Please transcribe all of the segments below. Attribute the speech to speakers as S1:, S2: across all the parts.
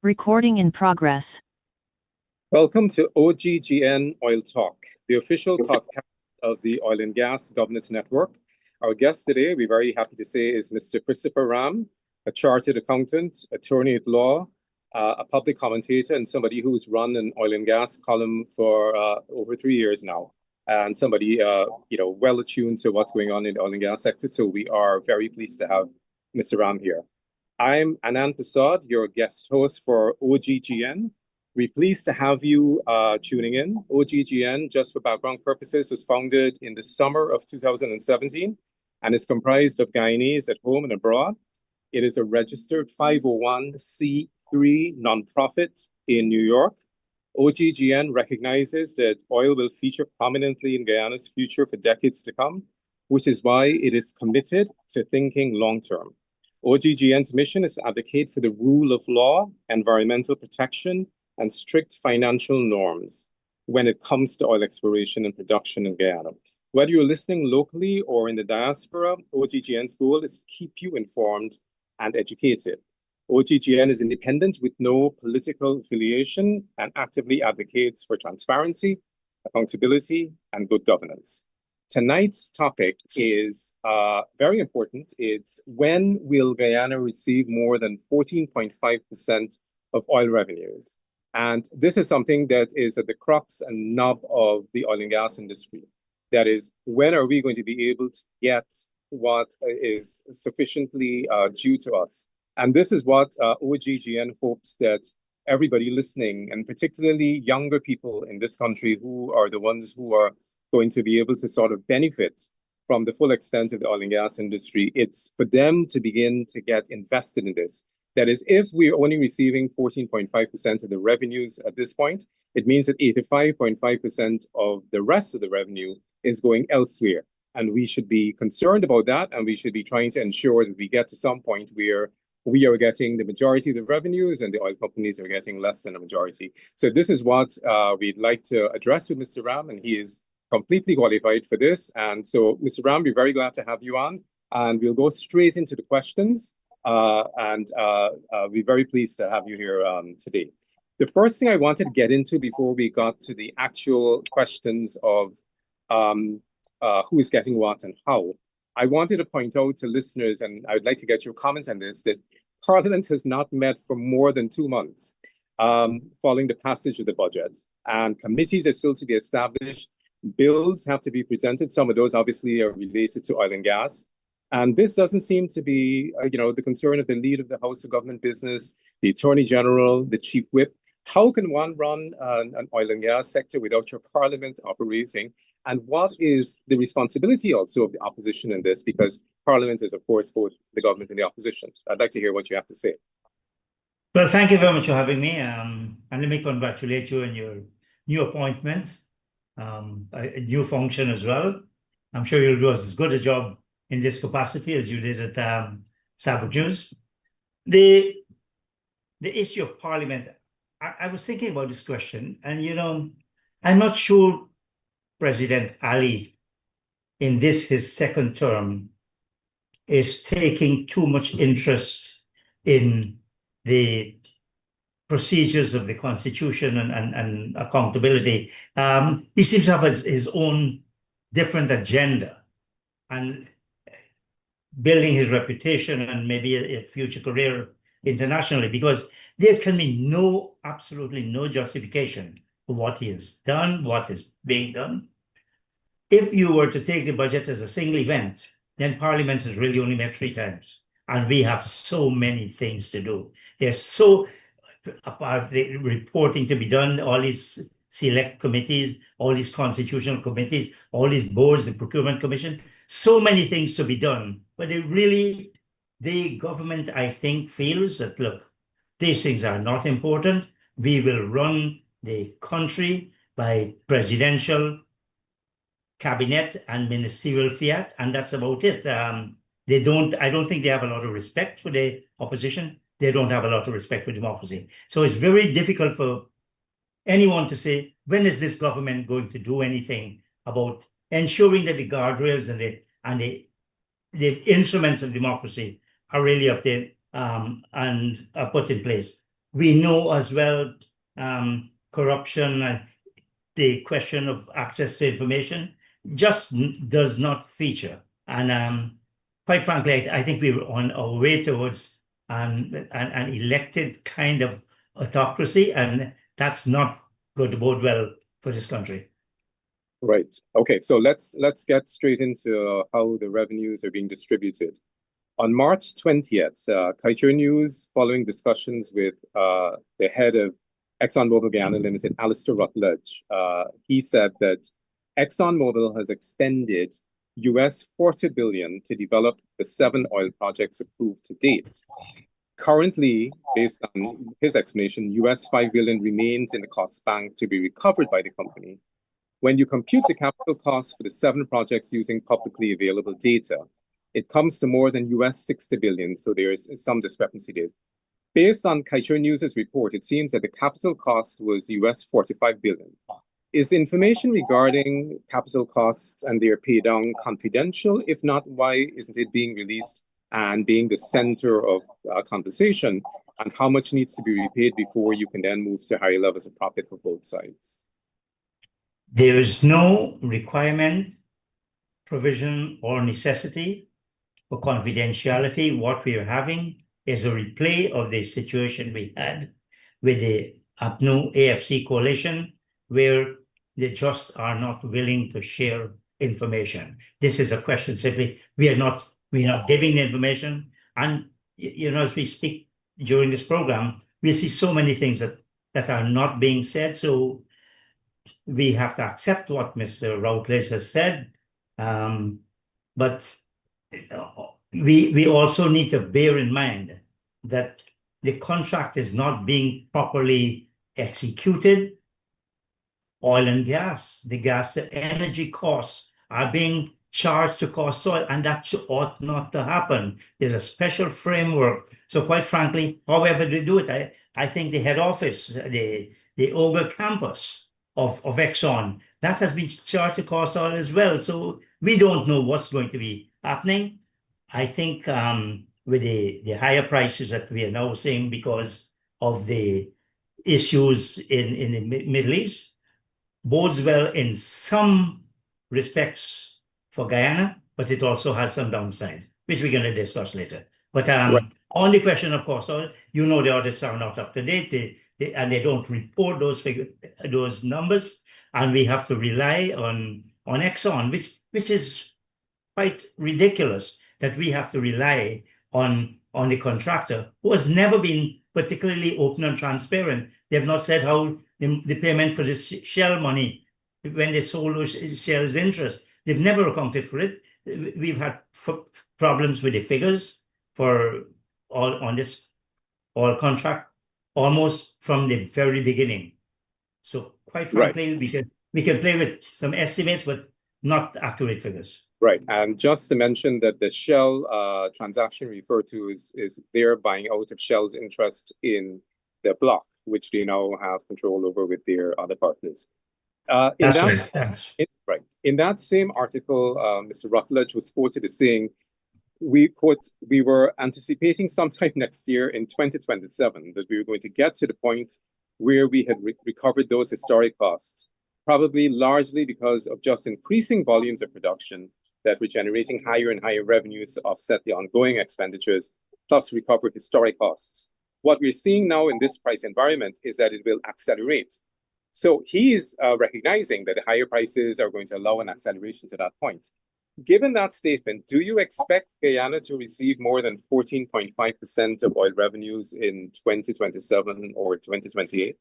S1: Recording in progress.
S2: Welcome to OGGN Oil Talk, the official podcast of the Oil and Gas Governance Network. Our guest today, we're very happy to say, is Mr. Christopher Ram, a chartered accountant, attorney at law, a public commentator, and somebody who's run an oil and gas column for over 3 years now, and somebody well attuned to what's going on in the oil and gas sector. So we are very pleased to have Mr. Ram here. I'm Anand Prasad, your guest host for OGGN. We're pleased to have you tuning in. OGGN, just for background purposes, was founded in the summer of 2017 and is comprised of Guyanese at home and abroad. It is a registered 501c3 nonprofit in New York. OGGN recognizes that oil will feature prominently in Guyana's future for decades to come, which is why it is committed to thinking long-term. OGGN's mission is to advocate for the rule of law, environmental protection, and strict financial norms when it comes to oil exploration and production in Guyana. Whether you're listening locally or in the diaspora, OGGN's goal is to keep you informed and educated. OGGN is independent with no political affiliation and actively advocates for transparency, accountability, and good governance. Tonight's topic is very important. It's when will Guyana receive more than 14.5% of oil revenues? And this is something that is at the crux and nub of the oil and gas industry. That is, when are we going to be able to get what is sufficiently due to us? And this is what OGGN hopes that everybody listening, and particularly younger people in this country who are the ones who are going to be able to sort of benefit from the full extent of the oil and gas industry, it's for them to begin to get invested in this. That is, if we're only receiving 14.5% of the revenues at this point, it means that 85.5% of the rest of the revenue is going elsewhere. And we should be concerned about that, and we should be trying to ensure that we get to some point where we are getting the majority of the revenues and the oil companies are getting less than a majority. So this is what we'd like to address with Mr. Ram, and he is completely qualified for this. And so, Mr. Ram, we're very glad to have you on, and we'll go straight into the questions. We're very pleased to have you here today. The first thing I wanted to get into before we got to the actual questions of who is getting what and how, I wanted to point out to listeners, and I would like to get your comments on this, that Parliament has not met for more than 2 months following the passage of the budget, and committees are still to be established. Bills have to be presented. Some of those obviously are related to oil and gas. And this doesn't seem to be, the concern of the lead of the House of Government Business, the Attorney General, the Chief Whip. How can one run an oil and gas sector without your Parliament operating? And what is the responsibility also of the opposition in this? Because Parliament is, of course, both the government and the opposition. I'd like to hear what you have to say.
S3: Well, thank you very much for having me. And let me congratulate you on your new appointments, a new function as well. I'm sure you'll do as good a job in this capacity as you did at Sabbath News. The issue of Parliament, I was thinking about this question, and I'm not sure President Ali, in his second term, is taking too much interest in the procedures of the Constitution and accountability. He seems to have his own different agenda and building his reputation and maybe a future career internationally, because there can be absolutely no justification for what he has done, what is being done. If you were to take the budget as a single event, then Parliament has really only met 3 times. And we have so many things to do. There's so about the reporting to be done, all these select committees, all these constitutional committees, all these boards, the Procurement Commission, so many things to be done. But the government, I think, feels that, look, these things are not important. We will run the country by presidential, cabinet, and ministerial fiat, and that's about it. I don't think they have a lot of respect for the opposition. They don't have a lot of respect for democracy. So it's very difficult for anyone to say, when is this government going to do anything about ensuring that the guardrails and the instruments of democracy are really up there and are put in place. We know as well corruption, the question of access to information just does not feature. And quite frankly, I think we were on our way towards an elected kind of autocracy, and that's not going to bode well for this country.
S2: Right. Okay. So let's get straight into how the revenues are being distributed. On March 20th, Kaiser News, following discussions with the head of ExxonMobil Guyana Limited, Alistair Rutledge, he said that ExxonMobil has expended US $40 billion to develop the 7 oil projects approved to date. Currently, based on his explanation, US $5 billion remains in the cost bank to be recovered by the company. When you compute the capital costs for the 7 projects using publicly available data, it comes to more than US $60 billion, so there is some discrepancy there. Based on Kaiser News' report, it seems that the capital cost was US $45 billion. Is information regarding capital costs and their pay down confidential? If not, why isn't it being released and being the center of conversation? And how much needs to be repaid before you can then move to higher levels of profit for both sides?
S3: There is no requirement, provision, or necessity for confidentiality. What we are having is a replay of the situation we had with the APNU AFC coalition, where they just are not willing to share information. This is a question simply, we're not giving the information. And as we speak during this program, we see so many things that are not being said. So we have to accept what Mr. Routledge has said. But we also need to bear in mind that the contract is not being properly executed. Oil and gas, the energy costs are being charged to cost oil, and that ought not to happen. There's a special framework. So quite frankly, however they do it, I think the head office, the Ogle campus of Exxon, that has been charged to cost oil as well. So we don't know what's going to be happening. I think with the higher prices that we are now seeing because of the issues in the Middle East, bodes well in some respects for Guyana, but it also has some downside, which we're going to discuss later. But
S2: Right.
S3: on the question of course, the audits are not up to date, and they don't report those numbers, and we have to rely on Exxon, which is quite ridiculous that we have to rely on the contractor who has never been particularly open and transparent. They've not said how the payment for the Shell money, when they sold Shell's interest, they've never accounted for it. We've had problems with the figures on this oil contract almost from the very beginning. So quite frankly, we can play with some estimates, but not accurate figures.
S2: Right. And just to mention that the Shell transaction referred to is they're buying out of Shell's interest in the block, which they now have control over with their other partners.
S3: That's right. Thanks.
S2: In that same article, Mr. Rutledge was quoted as saying, we were anticipating sometime next year in 2027 that we were going to get to the point where we had recovered those historic costs, probably largely because of just increasing volumes of production that were generating higher and higher revenues to offset the ongoing expenditures, plus recover historic costs. What we're seeing now in this price environment is that it will accelerate. So he is recognizing that the higher prices are going to allow an acceleration to that point. Given that statement, do you expect Guyana to receive more than 14.5% of oil revenues in 2027 or 2028?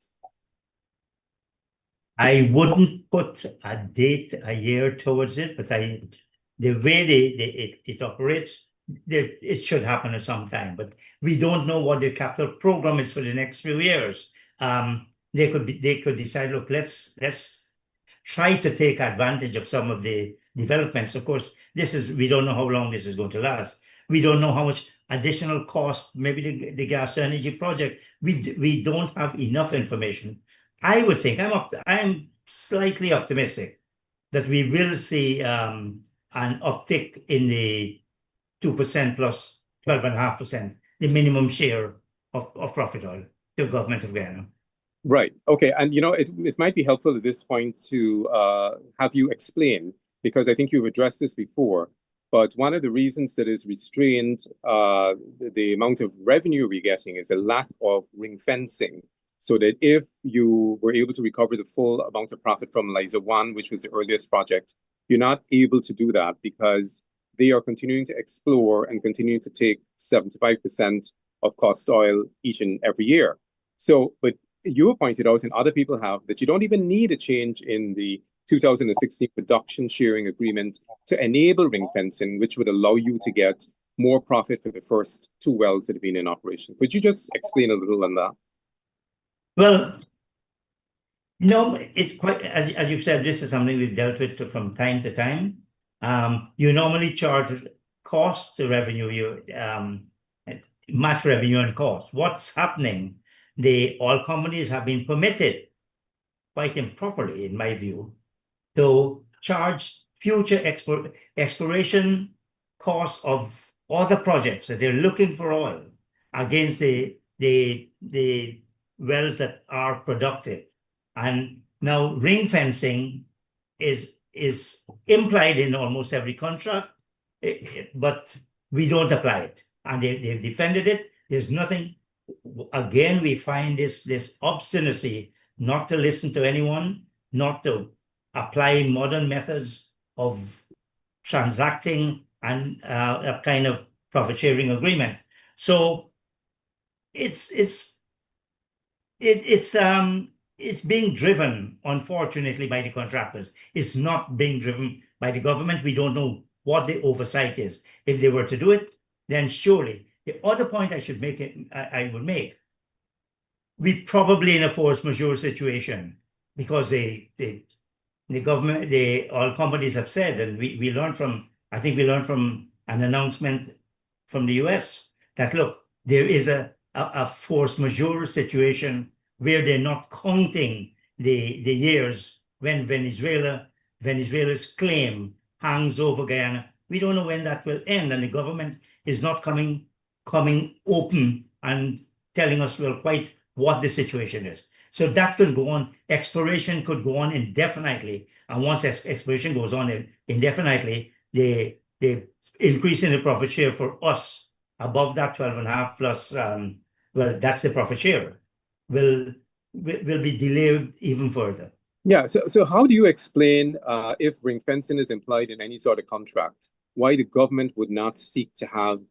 S3: I wouldn't put a date, a year towards it, but the way it operates, it should happen at some time. But we don't know what the capital program is for the next few years. They could decide, look, let's try to take advantage of some of the developments. Of course, we don't know how long this is going to last. We don't know how much additional cost, maybe the gas energy project. We don't have enough information. I would think, I'm slightly optimistic that we will see an uptick in the 2% plus 12.5%, the minimum share of profit oil. to the government of Guyana.
S2: Right. Okay. And it might be helpful at this point to have you explain, because I think you've addressed this before, but one of the reasons that is restrained the amount of revenue we're getting is a lack of ring fencing. So that if you were able to recover the full amount of profit from Liza 1, which was the earliest project, you're not able to do that because they are continuing to explore and continuing to take 75% of cost oil each and every year. So, but you have pointed out, and other people have, that you don't even need a change in the 2016 production sharing agreement to enable ring fencing, which would allow you to get more profit for the first 2 wells that have been in operation. Could you just explain a little on that?
S3: Well, no, it's quite, as you've said, this is something we've dealt with from time to time. You normally charge cost to revenue, you match revenue and cost. What's happening? The oil companies have been permitted, quite improperly in my view, to charge future exploration costs of other projects that they're looking for oil against the wells that are productive. And now ring fencing is implied in almost every contract, but we don't apply it. And they've defended it. There's nothing. Again, we find this obstinacy not to listen to anyone, not to apply modern methods of transacting and a kind of profit sharing agreement. So it's being driven, unfortunately, by the contractors. It's not being driven by the government. We don't know what the oversight is. If they were to do it, then surely. The other point I would make, we probably in a force majeure situation, because the government, the oil companies have said, and I think we learned from an announcement from the US that, look, there is a force majeure situation where they're not counting the years when Venezuela's claim hangs over Guyana. We don't know when that will end, and the government is not coming open and telling us, well, quite what the situation is. So that could go on. Exploration could go on indefinitely. And once exploration goes on indefinitely, the increase in the profit share for us above that 12.5 plus, well, that's the profit share, will be delayed even further.
S2: Yeah. So how do you explain if ring fencing is implied in any sort of contract, why the government would not seek to have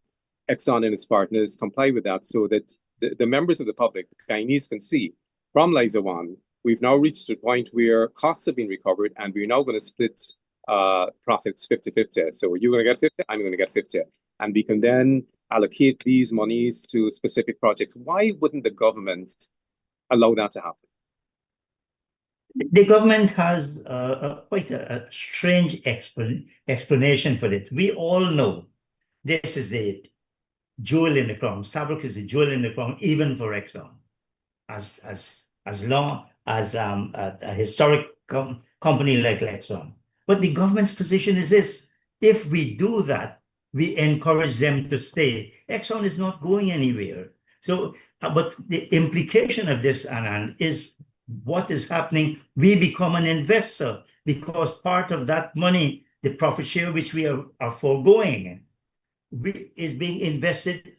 S2: Exxon and its partners comply with that, so that the members of the public, the Guyanese, can see from Liza 1, we've now reached a point where costs have been recovered and we're now going to split profits 50-50. So you're going to get 50, I'm going to get 50. And we can then allocate these monies to specific projects. Why wouldn't the government allow that to happen?
S3: The government has quite a strange explanation for it. We all know this is the jewel in the crown. Saarbrück is the jewel in the crown, even for Exxon, as long as a historic company like Exxon. But the government's position is this: if we do that, we encourage them to stay. Exxon is not going anywhere. So, but the implication of this, Anand, is what is happening. We become an investor because part of that money, the profit share which we are foregoing, is being invested,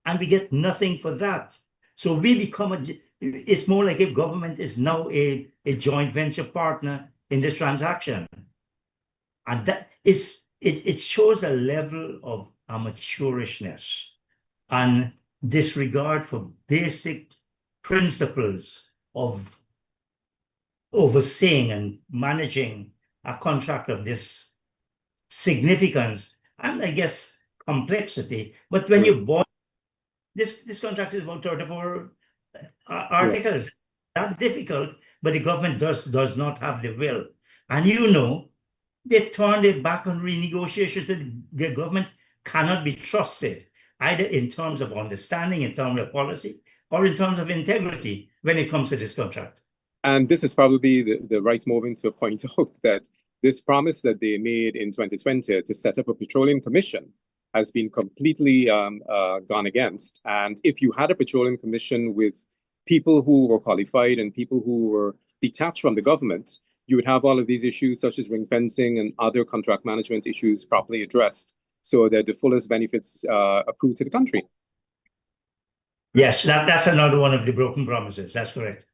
S3: and we get nothing for that. So we become it's more like if government is now a joint venture partner in this transaction. And that is, it shows a level of amateurishness and disregard for basic principles of overseeing and managing a contract of this significance and, I guess, complexity. But when you bought this contract is about 34 articles. That's difficult, but the government does not have the will. And they turned their back on renegotiations, and the government cannot be trusted, either in terms of understanding, in terms of policy, or in terms of integrity when it comes to this contract.
S2: And this is probably the right moment to point out that this promise that they made in 2020 to set up a petroleum commission has been completely gone against. And if you had a petroleum commission with people who were qualified and people who were detached from the government, you would have all of these issues such as ring fencing and other contract management issues properly addressed so that the fullest benefits accrue to the country.
S3: Yes, that's another one of the broken promises. That's correct.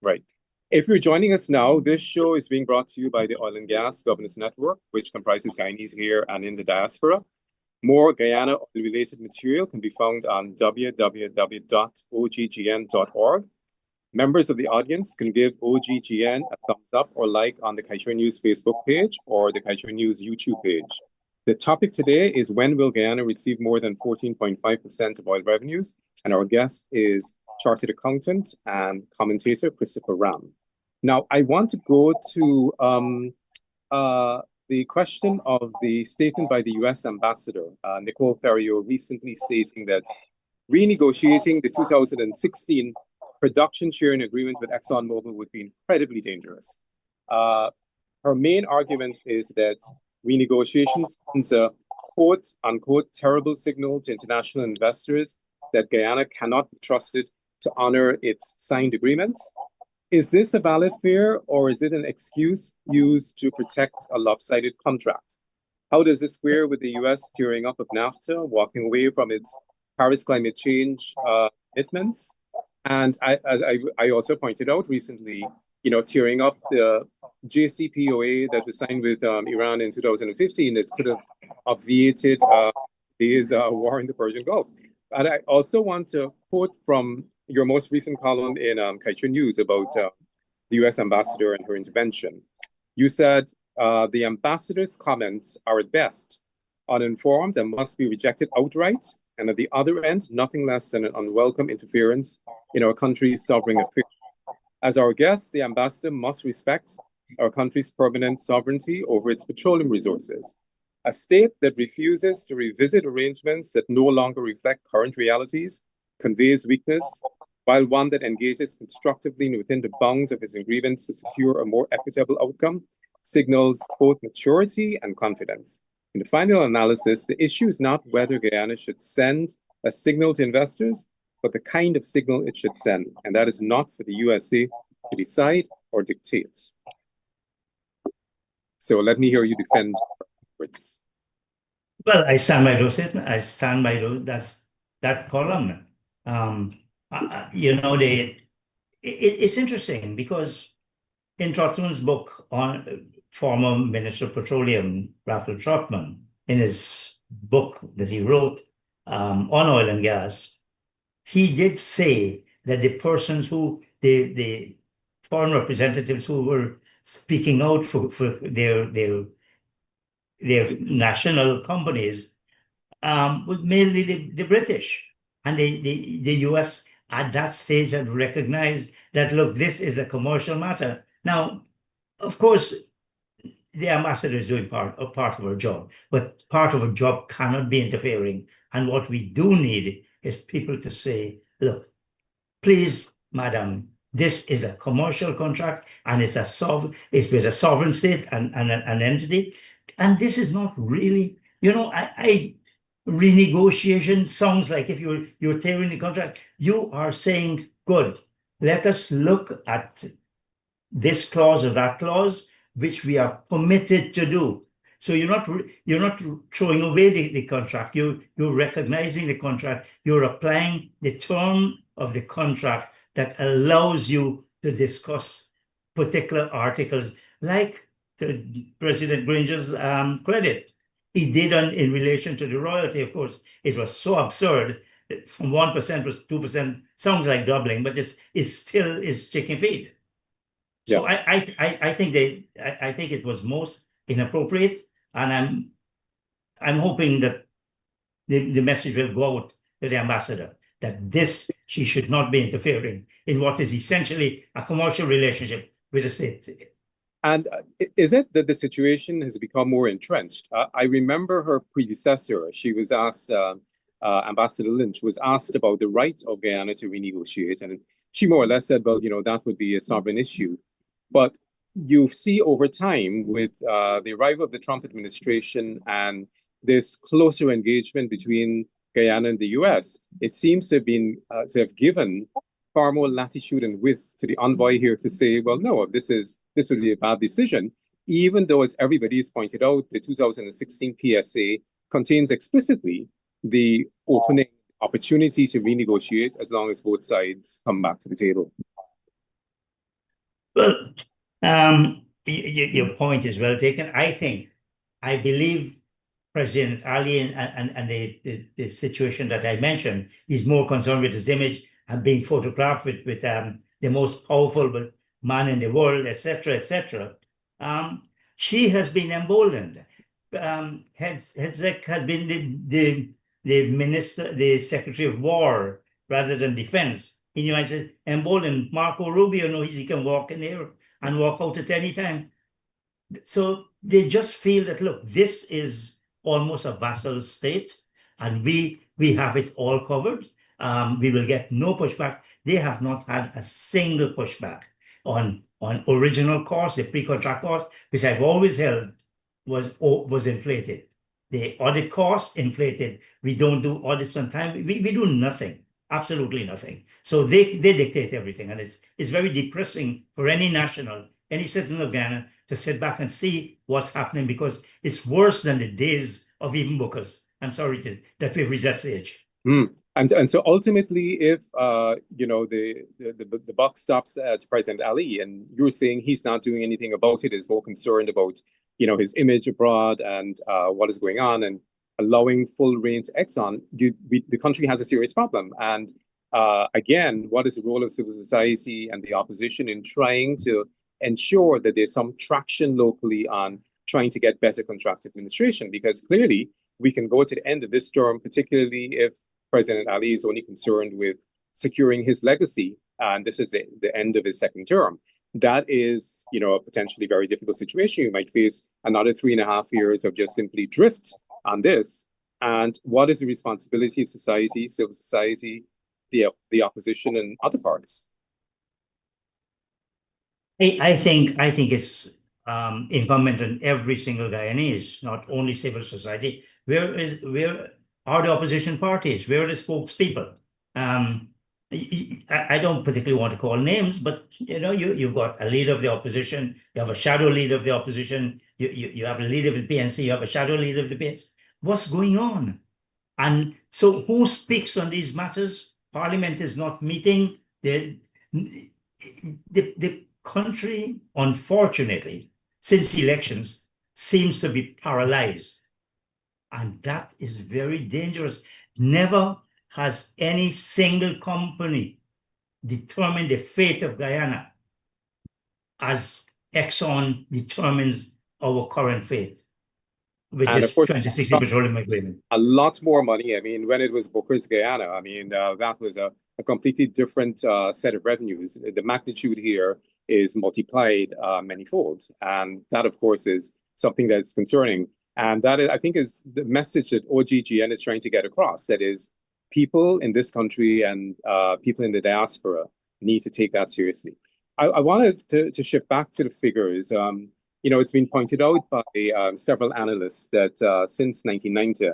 S2: Right. If you're joining us now, this show is being brought to you by the Oil and Gas Governance Network, which comprises Guyanese here and in the diaspora. More Guyana oil-related material can be found on www.oggn.org. Members of the audience can give OGGN a thumbs up or like on the Kaiser News Facebook page or the Kaiser News YouTube page. The topic today is when will Guyana receive more than 14.5% of oil revenues? And our guest is chartered accountant and commentator Christopher Ram. Now, I want to go to the question of the statement by the U.S. Ambassador, Nicole Ferrier, recently stating that renegotiating the 2016 production sharing agreement with ExxonMobil would be incredibly dangerous. Her main argument is that renegotiation sends a quote-unquote terrible signal to international investors that Guyana cannot be trusted to honor its signed agreements. Is this a valid fear, or is it an excuse used to protect a lopsided contract? How does this square with the U.S. tearing up of NAFTA, walking away from its Paris climate change commitments? And as I also pointed out recently, tearing up the JCPOA that was signed with Iran in 2015 that could have obviated this war in the Persian Gulf. And I also want to quote from your most recent column in Kaiser News about the U.S. ambassador and her intervention. You said, the ambassador's comments are at best uninformed and must be rejected outright, and at the other end, nothing less than an unwelcome interference in our country's sovereign affairs. As our guest, the ambassador must respect our country's permanent sovereignty over its petroleum resources. A state that refuses to revisit arrangements that no longer reflect current realities conveys weakness, while one that engages constructively within the bounds of its agreements to secure a more equitable outcome signals both maturity and confidence. In the final analysis, the issue is not whether Guyana should send a signal to investors, but the kind of signal it should send, and that is not for the USA to decide or dictate. So let me hear you defend words.
S3: Well, I stand by those statements. I stand by that column. It's interesting because in Trotman's book on former Minister of Petroleum, Raphael Trotman, in his book that he wrote on oil and gas, he did say that the persons who, the foreign representatives who were speaking out for their national companies was mainly the British. And the US at that stage had recognized that, look, this is a commercial matter. Now, of course, the ambassador is doing part of her job, but part of her job cannot be interfering. And what we do need is people to say, look, please, madam, this is a commercial contract and it's with a sovereign state and an entity. And this is not really, renegotiation sounds like if you're tearing the contract, you are saying, good, let us look at this clause or that clause, which we are permitted to do. So you're not throwing away the contract. You're recognizing the contract. You're applying the term of the contract that allows you to discuss particular articles, like the President Granger's credit. He did in relation to the royalty, of course. It was so absurd that from 1% was 2%. Sounds like doubling, but it still is chicken feed. Yeah. So I think it was most inappropriate, and I'm hoping that the message will go out to the ambassador that she should not be interfering in what is essentially a commercial relationship with the state.
S2: And is it that the situation has become more entrenched? I remember her predecessor, she was asked, Ambassador Lynch was asked about the right of Guyana to renegotiate, and she more or less said, well, that would be a sovereign issue. But you see over time with the arrival of the Trump administration and this closer engagement between Guyana and the US, it seems to have given far more latitude and width to the envoy here to say, well, no, this would be a bad decision, even though, as everybody has pointed out, the 2016 PSA contains explicitly the opening opportunity to renegotiate as long as both sides come back to the table.
S3: Well, your point is well taken. I believe President Ali and the situation that I mentioned is more concerned with his image and being photographed with the most powerful man in the world, etc., etc. She has been emboldened. Hezek has been the minister, the Secretary of War rather than Defense. In the United States, emboldened. Marco Rubio knows he can walk in here and walk out at any time. So they just feel that, look, this is almost a vassal state, and we have it all covered. We will get no pushback. They have not had a single pushback on original costs, the pre-contract cost, which I've always held was inflated. The audit cost inflated. We don't do audits on time. We do nothing, absolutely nothing. So they dictate everything, and it's very depressing for any national, any citizen of Guyana to sit back and see what's happening, because it's worse than the days of even Bookers. I'm sorry that we've reached that stage.
S2: And so ultimately, if the buck stops at President Ali, and you're saying he's not doing anything about it, is more concerned about his image abroad and what is going on, and allowing full reign to Exxon, the country has a serious problem. And again, what is the role of civil society and the opposition in trying to ensure that there's some traction locally on trying to get better contract administration? Because clearly we can go to the end of this term, particularly if President Ali is only concerned with securing his legacy, and this is the end of his second term. That is, a potentially very difficult situation. You might face another 3.5 years of just simply drift on this. And what is the responsibility of society, civil society, the opposition, and other parts?
S3: I think it's incumbent on every single Guyanese, not only civil society. Where are the opposition parties? Where are the spokespeople? I don't particularly want to call names, but you've got a leader of the opposition, you have a shadow leader of the opposition, you have a leader of the PNC, you have a shadow leader of the PNC. What's going on? And so who speaks on these matters? Parliament is not meeting. The country, unfortunately, since elections, seems to be paralyzed. And that is very dangerous. Never has any single company determined the fate of Guyana as Exxon determines our current fate, which is 2060 petroleum agreement.
S2: A lot more money. I mean, when it was Booker's Guyana, that was a completely different set of revenues. The magnitude here is multiplied manyfold. And that, of course, is something that's concerning. And that, I think, is the message that OGGN is trying to get across. That is, people in this country and people in the diaspora need to take that seriously. I wanted to shift back to the figures. It's been pointed out by several analysts that since 1990,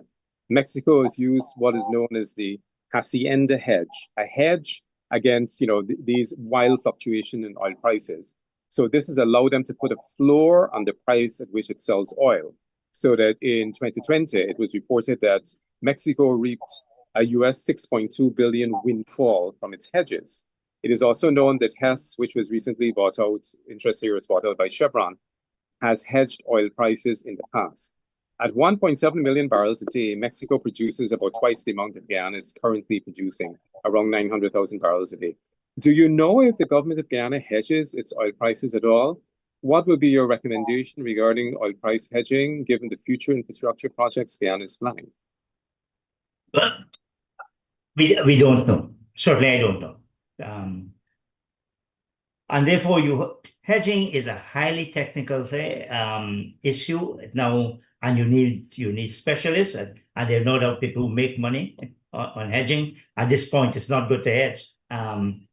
S2: Mexico has used what is known as the Hacienda hedge, a hedge against these wild fluctuation in oil prices. So this has allowed them to put a floor on the price at which it sells oil, so that in 2020 it was reported that Mexico reaped a US $6.2 billion windfall from its hedges. It is also known that Hess, which was recently bought out, interest here is bought out by Chevron, has hedged oil prices in the past. At 1.7 million barrels a day, Mexico produces about twice the amount that Guyana is currently producing, around 900,000 barrels a day. Do you know if the government of Guyana hedges its oil prices at all? What would be your recommendation regarding oil price hedging, given the future infrastructure projects Guyana is planning?
S3: Well, we don't know. Certainly, I don't know. And therefore, hedging is a highly technical issue now, and you need specialists, and there are no doubt people who make money on hedging. At this point, it's not good to hedge.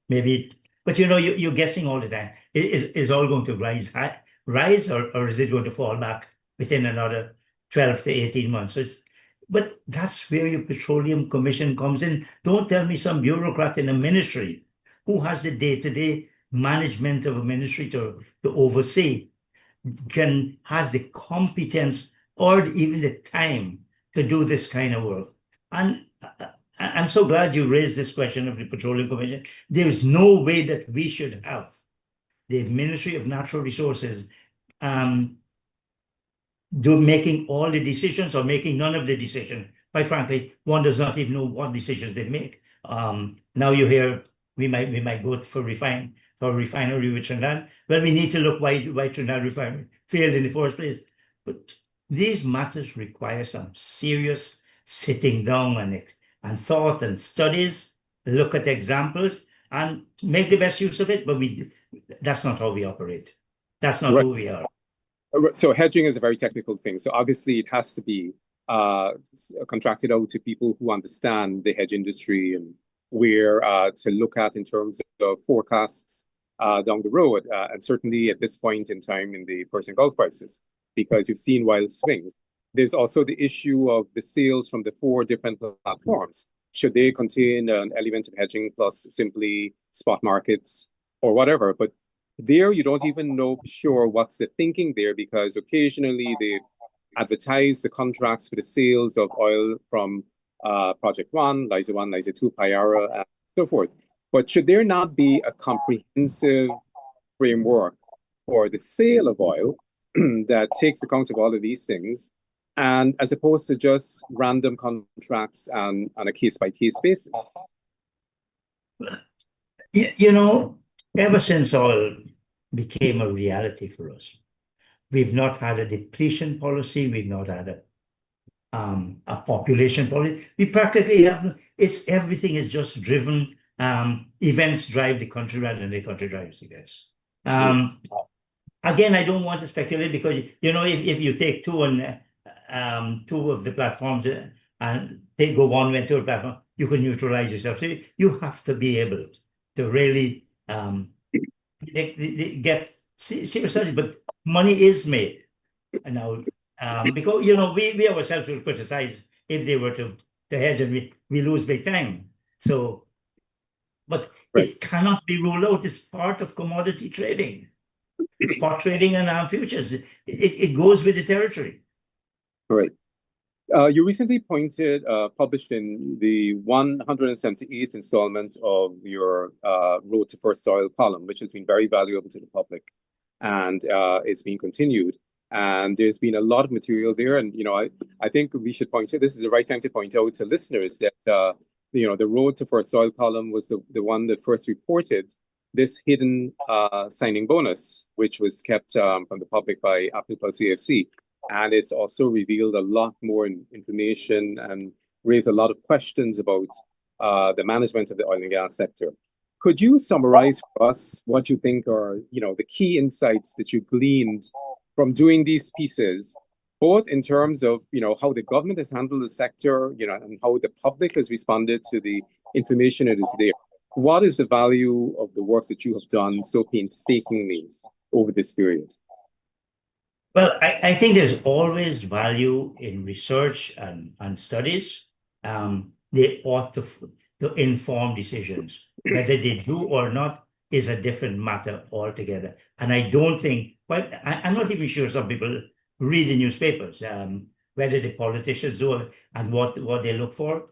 S3: Maybe, but you're guessing all the time. Is oil going to rise, or is it going to fall back within another 12 to 18 months? But that's where your Petroleum Commission comes in. Don't tell me some bureaucrat in a ministry who has the day-to-day management of a ministry to oversee has the competence or even the time to do this kind of work. And I'm so glad you raised this question of the Petroleum Commission. There is no way that we should have the Ministry of Natural Resources making all the decisions or making none of the decisions. Quite frankly, one does not even know what decisions they make. Now you hear we might go for refinery with Trinidad. Well, we need to look why Trinidad refinery failed in the first place. But these matters require some serious sitting down and thought and studies, look at examples and make the best use of it. But that's not how we operate. That's not who we are.
S2: So hedging is a very technical thing. So obviously it has to be contracted out to people who understand the hedge industry and where to look at in terms of forecasts down the road. And certainly at this point in time in the Persian Gulf crisis, because you've seen wild swings. There's also the issue of the sales from the 4 different platforms. Should they contain an element of hedging plus simply spot markets or whatever? But there, you don't even know for sure what's the thinking there, because occasionally they advertise the contracts for the sales of oil from Project 1, Liza 1, Liza 2, Payara, and so forth. But should there not be a comprehensive framework for the sale of oil that takes account of all of these things, and as opposed to just random contracts on a case-by-case basis?
S3: You know, ever since oil became a reality for us, we've not had a depletion policy. We've not had a population policy. We practically haven't. Everything is just driven. Events drive the country rather than the country drives events. Again, I don't want to speculate because if you take two of the platforms and they go one way to a platform, you can neutralize yourself. So you have to be able to really get serious, but money is made now because we ourselves will criticize if they were to hedge and we lose big time. So, but it cannot be ruled out. It's part of commodity trading, spot trading and futures. It goes with the territory.
S2: Right. You recently published in the 178th installment of your Road to First Oil column, which has been very valuable to the public, and it's been continued. And there's been a lot of material there, and I think we should point out, this is the right time to point out to listeners that the Road to First Oil column was the one that first reported this hidden signing bonus, which was kept from the public by Apple Plus AFC. And it's also revealed a lot more information and raised a lot of questions about the management of the oil and gas sector. Could you summarize for us what you think are, the key insights that you gleaned from doing these pieces, both in terms of, how the government has handled the sector, and how the public has responded to the information that is there? What is the value of the work that you have done so painstakingly over this period?
S3: Well, I think there's always value in research and studies. They ought to inform decisions. Whether they do or not is a different matter altogether. And I don't think, I'm not even sure some people read the newspapers, whether the politicians do and what they look for.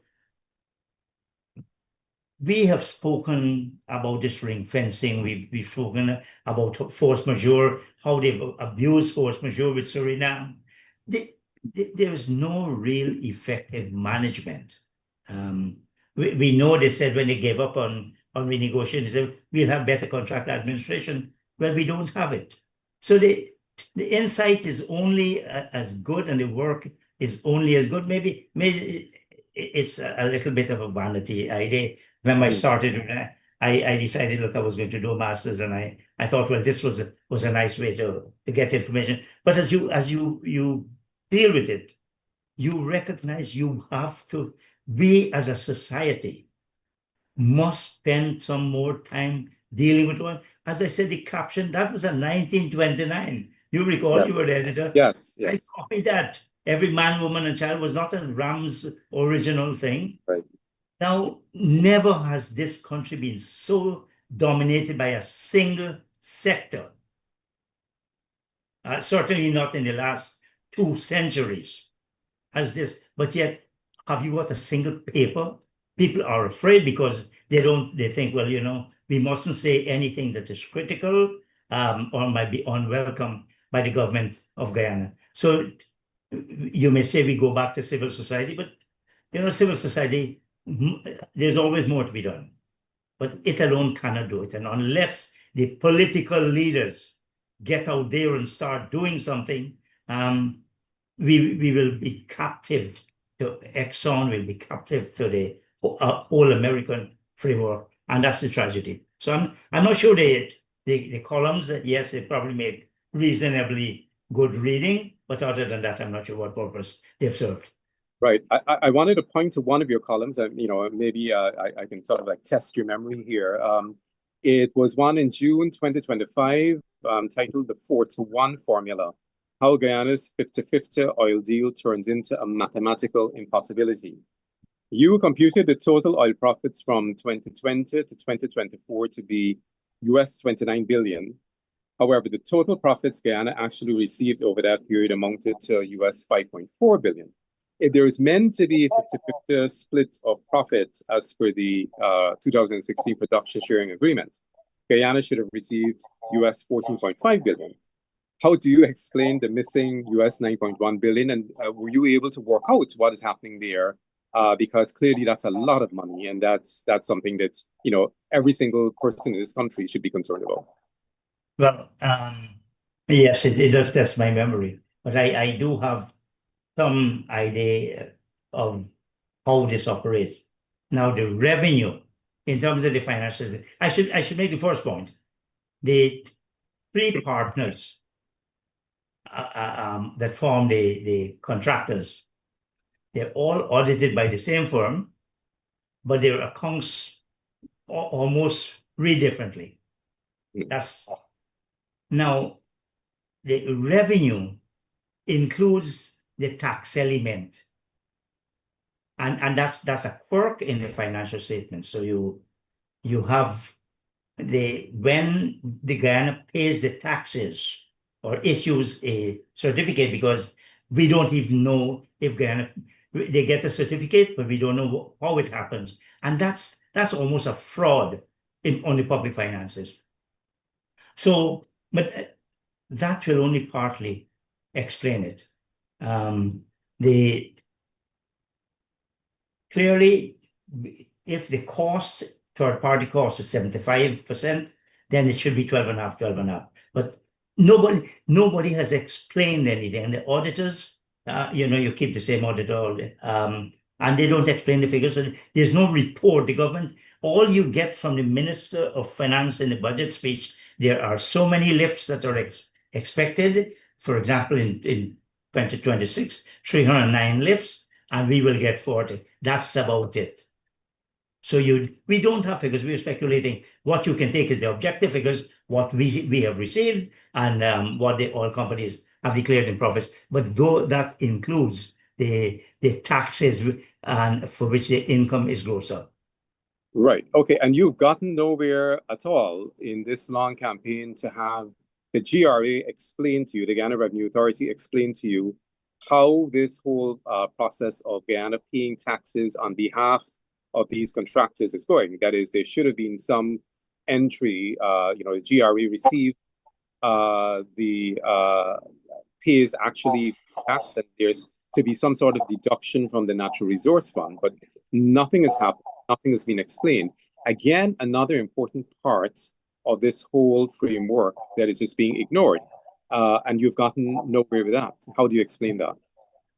S3: We have spoken about this ring fencing. We've spoken about force majeure, how they've abused force majeure with Suriname. There is no real effective management. We know they said when they gave up on renegotiation, they said we'll have better contract administration. Well, we don't have it. So the insight is only as good and the work is only as good. Maybe it's a little bit of a vanity idea. When I started, I decided, look, I was going to do a master's, and I thought, well, this was a nice way to get information. But as you deal with it, you recognize you have to, we as a society must spend some more time dealing with one. As I said, the caption, that was in 1929. You recall, you were the editor.
S2: Yes.
S3: I copied that. Every man, woman, and child was not a Ram's original thing.
S2: Right.
S3: Now, never has this country been so dominated by a single sector. Certainly not in the last 2 centuries as this, but yet, have you got a single paper? People are afraid because they think, well, we mustn't say anything that is critical or might be unwelcome by the government of Guyana. So you may say we go back to civil society, but civil society, there's always more to be done. But it alone cannot do it. And unless the political leaders get out there and start doing something, we will be captive to Exxon, will be captive to the whole American framework, and that's the tragedy. So I'm not sure the columns, yes, they probably make reasonably good reading, but other than that, I'm not sure what purpose they've served.
S2: Right. I wanted to point to one of your columns, and maybe I can sort of like test your memory here. It was one in June 2025, titled "The 4-to-1 Formula: How Guyana's 50-50 Oil Deal Turns into a Mathematical Impossibility." You computed the total oil profits from 2020 to 2024 to be US 29 billion. However, the total profits Guyana actually received over that period amounted to US 5.4 billion. If there is meant to be a 50-50 split of profit as per the 2016 production sharing agreement, Guyana should have received US 14.5 billion. How do you explain the missing US 9.1 billion? And were you able to work out what is happening there? Because clearly that's a lot of money, and that's something that every single person in this country should be concerned about.
S3: Well, yes, it does test my memory, but I do have some idea of how this operates. Now, the revenue in terms of the financials, I should make the first point. The 3 partners that form the contractors, they're all audited by the same firm, but their accounts almost read differently. Now, the revenue includes the tax element. And that's a quirk in the financial statement. So you have when the Guyana pays the taxes or issues a certificate, because we don't even know if Guyana, they get a certificate, but we don't know how it happens. And that's almost a fraud on the public finances. So, but that will only partly explain it. Clearly, if the cost, third-party cost is 75%, then it should be 12.5, 12.5. But nobody has explained anything. And the auditors, you keep the same auditor, and they don't explain the figures. So there's no report. The government, all you get from the Minister of Finance in the budget speech, there are so many lifts that are expected. For example, in 2026, 309 lifts, and we will get 40. That's about it. So we don't have figures. We're speculating. What you can take is the objective figures, what we have received, and what the oil companies have declared in profits. But though that includes the taxes and for which the income is grossed up.
S2: Right. Okay. And you've gotten nowhere at all in this long campaign to have the GRA explain to you, the Guyana Revenue Authority explain to you how this whole process of Guyana paying taxes on behalf of these contractors is going. That is, there should have been some entry, the GRA received the pays actually tax, and there's to be some sort of deduction from the Natural Resource Fund, but nothing has happened, nothing has been explained. Again, another important part of this whole framework that is just being ignored. And you've gotten nowhere with that. How do you explain that?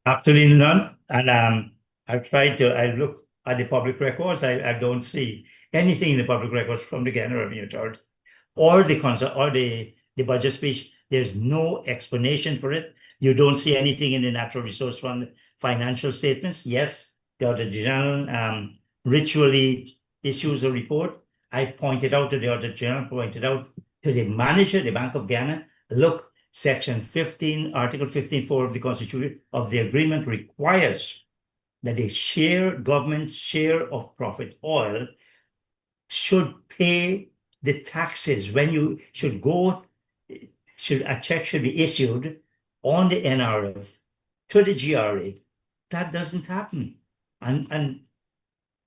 S3: Absolutely none. And I look at the public records, I don't see anything in the public records from the Guyana Revenue Authority or the budget speech. There's no explanation for it. You don't see anything in the Natural Resource Fund financial statements. Yes, the Auditor General ritually issues a report. I pointed out to the Auditor General, pointed out to the manager, the Bank of Guyana, look, Section 15, Article 15.4 of the Constitution of the agreement requires that government's share of profit oil should pay the taxes, when you should go, a check should be issued on the NRF to the GRA. That doesn't happen. And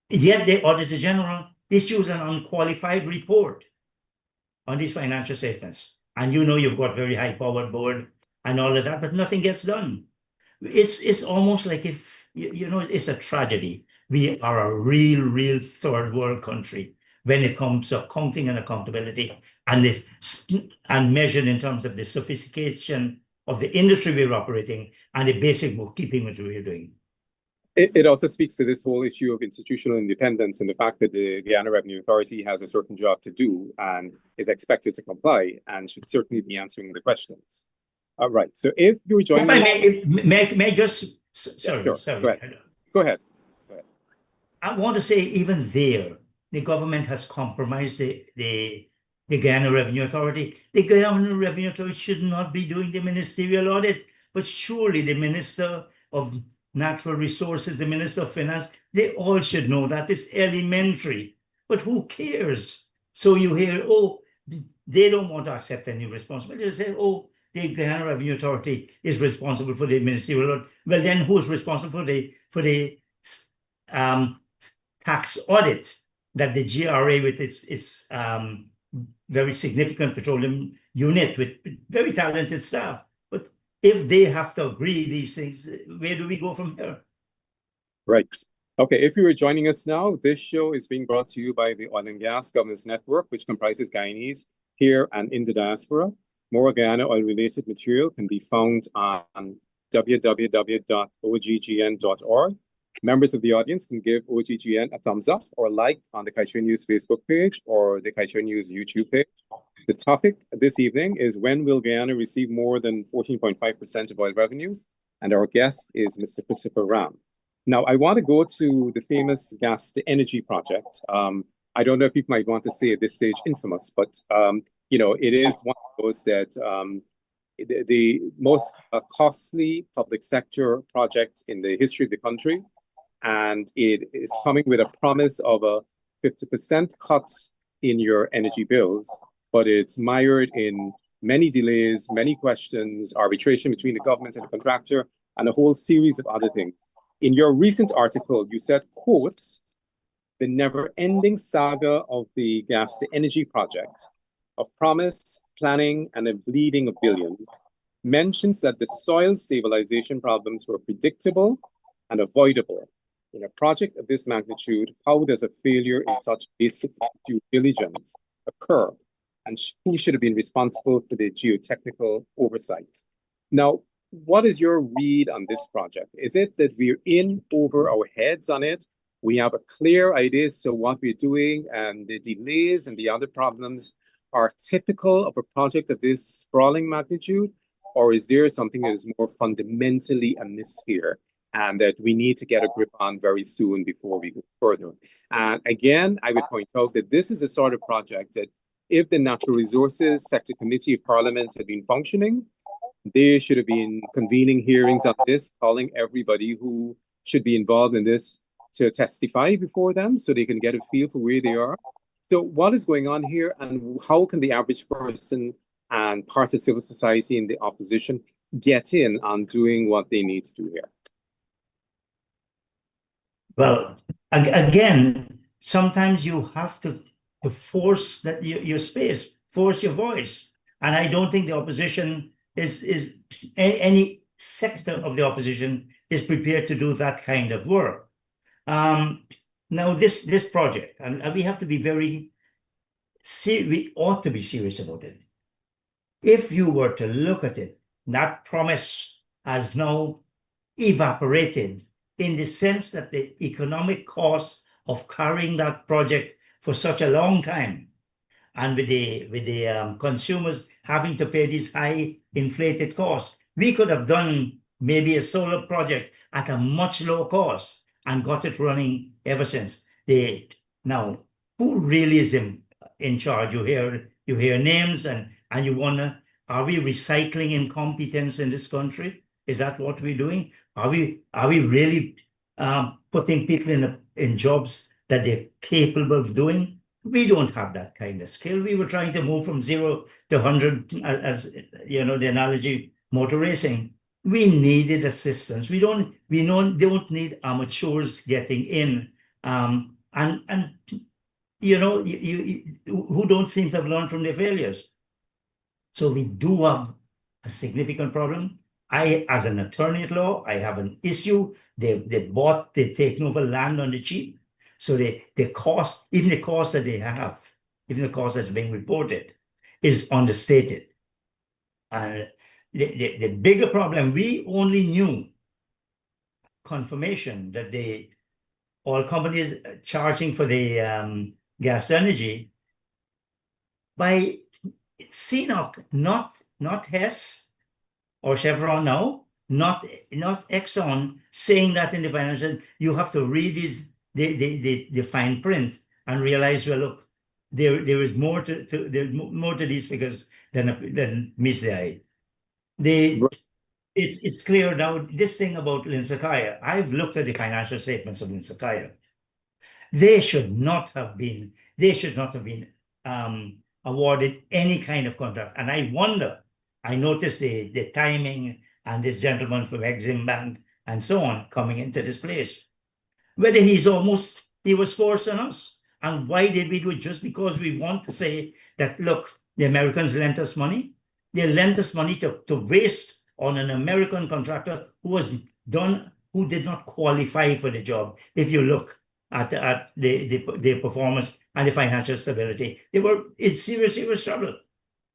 S3: yet the Auditor General issues an unqualified report on these financial statements. And you know you've got very high-powered board and all of that, but nothing gets done. It's almost like if, you know, it's a tragedy. We are a real third world country when it comes to accounting and accountability and measured in terms of the sophistication of the industry we're operating and the basic bookkeeping that we're doing.
S2: It also speaks to this whole issue of institutional independence and the fact that the Guyana Revenue Authority has a certain job to do and is expected to comply and should certainly be answering the questions. Right. So if you're joining
S3: may I just sorry.
S2: Go ahead.
S3: I want to say even there, the government has compromised the Guyana Revenue Authority. The Guyana Revenue Authority should not be doing the ministerial audit, but surely the Minister of Natural Resources, the Minister of Finance, they all should know that. It's elementary. But who cares? So you hear, oh, they don't want to accept any responsibility. They say, oh, the Guyana Revenue Authority is responsible for the ministerial audit. Well, then who's responsible for the tax audit that the GRA with its very significant petroleum unit with very talented staff? But if they have to agree these things, where do we go from here?
S2: Right. Okay, if you are joining us now, this show is being brought to you by the Oil and Gas Governance Network, which comprises Guyanese here and in the diaspora. More Guyana oil-related material can be found on www.oggn.org. Members of the audience can give OGGN a thumbs up or like on the Kaituin News Facebook page or the Kaituin News YouTube page. The topic this evening is when will Guyana receive more than 14.5% of oil revenues? And our guest is Mr. Christopher Ram. Now, I want to go to the famous gas to energy project. I don't know if people might want to say at this stage infamous, but you know, it is one of those that the most costly public sector project in the history of the country. And it is coming with a promise of a 50% cut in your energy bills, but it's mired in many delays, many questions, arbitration between the government and the contractor, and a whole series of other things. In your recent article, you said, quote, the never-ending saga of the gas to energy project of promise, planning, and a bleeding of billions mentions that the soil stabilization problems were predictable and avoidable. In a project of this magnitude, how does a failure in such basic due diligence occur? And who should have been responsible for the geotechnical oversight? Now, what is your read on this project? Is it that we're in over our heads on it? We have a clear idea as to what we're doing, and the delays and the other problems are typical of a project of this sprawling magnitude? Or is there something that is more fundamentally amiss here and that we need to get a grip on very soon before we go further? And again, I would point out that this is a sort of project that if the Natural Resources Sector Committee of Parliament had been functioning, they should have been convening hearings on this, calling everybody who should be involved in this to testify before them so they can get a feel for where they are. So what is going on here, and how can the average person and parts of civil society and the opposition get in on doing what they need to do here?
S3: Well, again, sometimes you have to force that your space, force your voice. And I don't think the opposition is any sector of the opposition is prepared to do that kind of work. Now, this project, and we have to be we ought to be serious about it. If you were to look at it, that promise has now evaporated in the sense that the economic cost of carrying that project for such a long time, and with the consumers having to pay these high inflated costs, we could have done maybe a solar project at a much lower cost and got it running ever since. Now, who really is in charge? You hear names and you wonder, are we recycling incompetence in this country? Is that what we're doing? Are we really putting people in jobs that they're capable of doing? We don't have that kind of skill. We were trying to move from 0 to 100, as you know, the analogy, motor racing. We needed assistance. Don't need amateurs getting in, and you know, who don't seem to have learned from their failures. So we do have a significant problem. I, as an attorney at law, I have an issue. They've taken over land on the cheap. So the cost, even the cost that they have, even the cost that's being reported, is understated. And the bigger problem, we only knew confirmation that all companies charging for the gas energy by CNOC, not Hess or Chevron now, not Exxon saying that in the financial. You have to read the fine print and realize, well, look, there is more to these figures than meets the eye. It's clear now. This thing about Linsakaya, I've looked at the financial statements of Linsakaya. They should not have been awarded any kind of contract. And I wonder, I noticed the timing and this gentleman from Exim Bank and so on coming into this place, whether he was forced on us. And why did we do it? Just because we want to say that, look, the Americans lent us money. They lent us money to waste on an American contractor who did not qualify for the job. If you look at the performance and the financial stability, they were in serious trouble.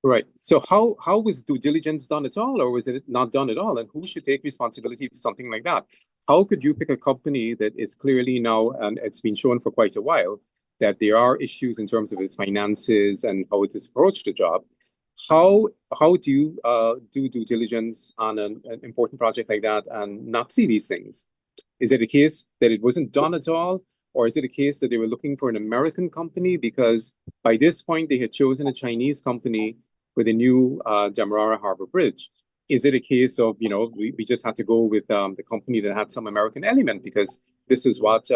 S2: Right. So how was due diligence done at all, or was it not done at all? And who should take responsibility for something like that? How could you pick a company that is clearly now, and it's been shown for quite a while, that there are issues in terms of its finances and how it has approached the job? How do you do due diligence on an important project like that and not see these things? Is it a case that it wasn't done at all? Or is it a case that they were looking for an American company because by this point they had chosen a Chinese company for the new Demerara Harbor Bridge? Is it a case of, we just had to go with the company that had some American element because this is what,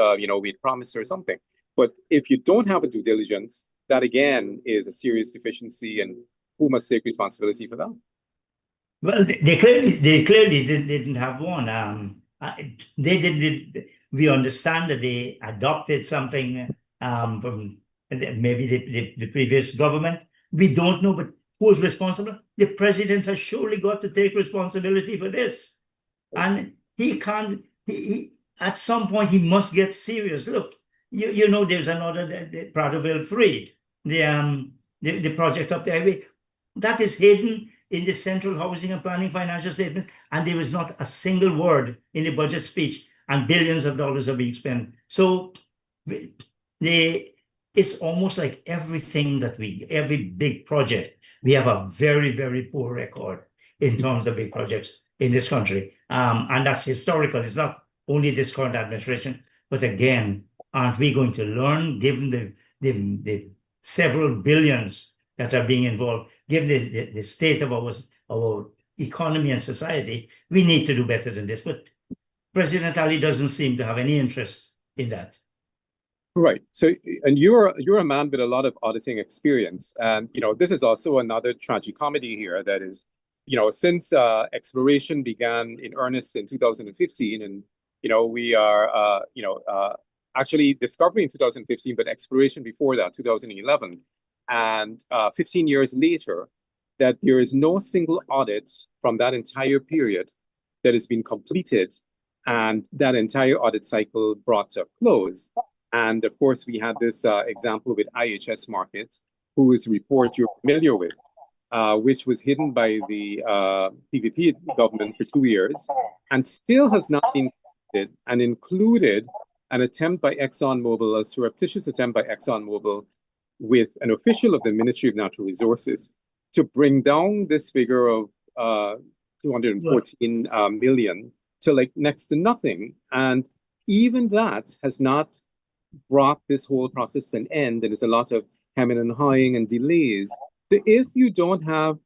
S2: we'd promised or something? But if you don't have a due diligence, that again is a serious deficiency, and who must take responsibility for that?
S3: Well, they clearly didn't have one. They didn't. We understand that they adopted something from maybe the previous government. We don't know, but who is responsible? The president has surely got to take responsibility for this, and he can't. He at some point he must get serious. Look, you know, there's another Pratoville Freed, the project up there. That is hidden in the Central Housing and Planning financial statements, and there is not a single word in the budget speech, and billions of dollars are being spent. So it's almost like every big project, we have a very, very poor record in terms of big projects in this country. And that's historical. It's not only this current administration, but again, aren't we going to learn, given the several billions that are being involved, given the state of our economy and society? We need to do better than this. But President Ali doesn't seem to have any interest in that.
S2: Right. So, and you're a man with a lot of auditing experience, and this is also another tragicomedy here. That is, since exploration began in earnest in 2015, and we are actually discovery in 2015, but exploration before that, 2011. And 15 years later, that there is no single audit from that entire period that has been completed and that entire audit cycle brought to a close. And of course, we had this example with IHS Markit, whose report you're familiar with, which was hidden by the PVP government for 2 years and still has not been completed, and included an attempt by ExxonMobil, a surreptitious attempt by ExxonMobil with an official of the Ministry of Natural Resources to bring down this figure of 214 million to like next to nothing. And even that has not brought this whole process to an end. There is a lot of hemming and hawing and delays. So if you don't have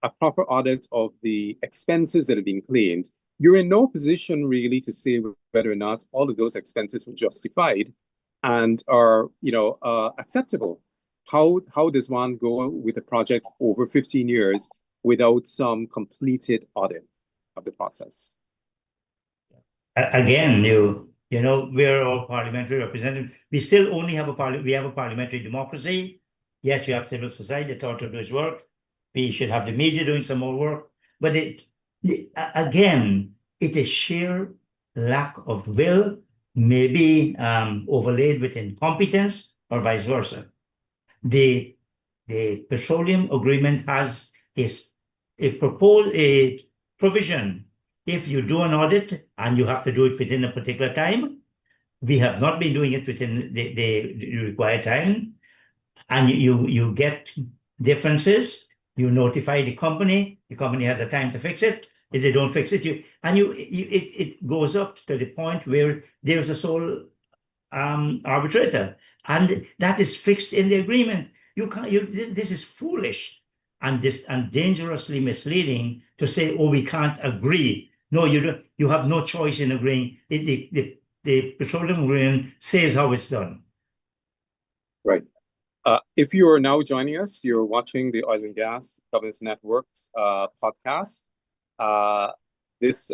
S2: a proper audit of the expenses that have been claimed, you're in no position really to say whether or not all of those expenses were justified and are, acceptable. how does one go with a project over 15 years without some completed audit of the process?
S3: Again, you know, we're all parliamentary representatives. We still only have we have a parliamentary democracy. Yes, you have civil society that ought to do its work. We should have the media doing some more work. But again, it's a sheer lack of will, maybe overlaid with incompetence or vice versa. The petroleum agreement has a provision. If you do an audit and you have to do it within a particular time, we have not been doing it within the required time, and you get differences, you notify the company has a time to fix it. If they don't fix it, it goes up to the point where there's a sole arbitrator, and that is fixed in the agreement. This is foolish and dangerously misleading to say, oh, we can't agree. No, you don't. You have no choice in agreeing. The petroleum agreement says how it's done.
S2: Right. If you are now joining us, you're watching the Oil and Gas Governance Network's podcast. This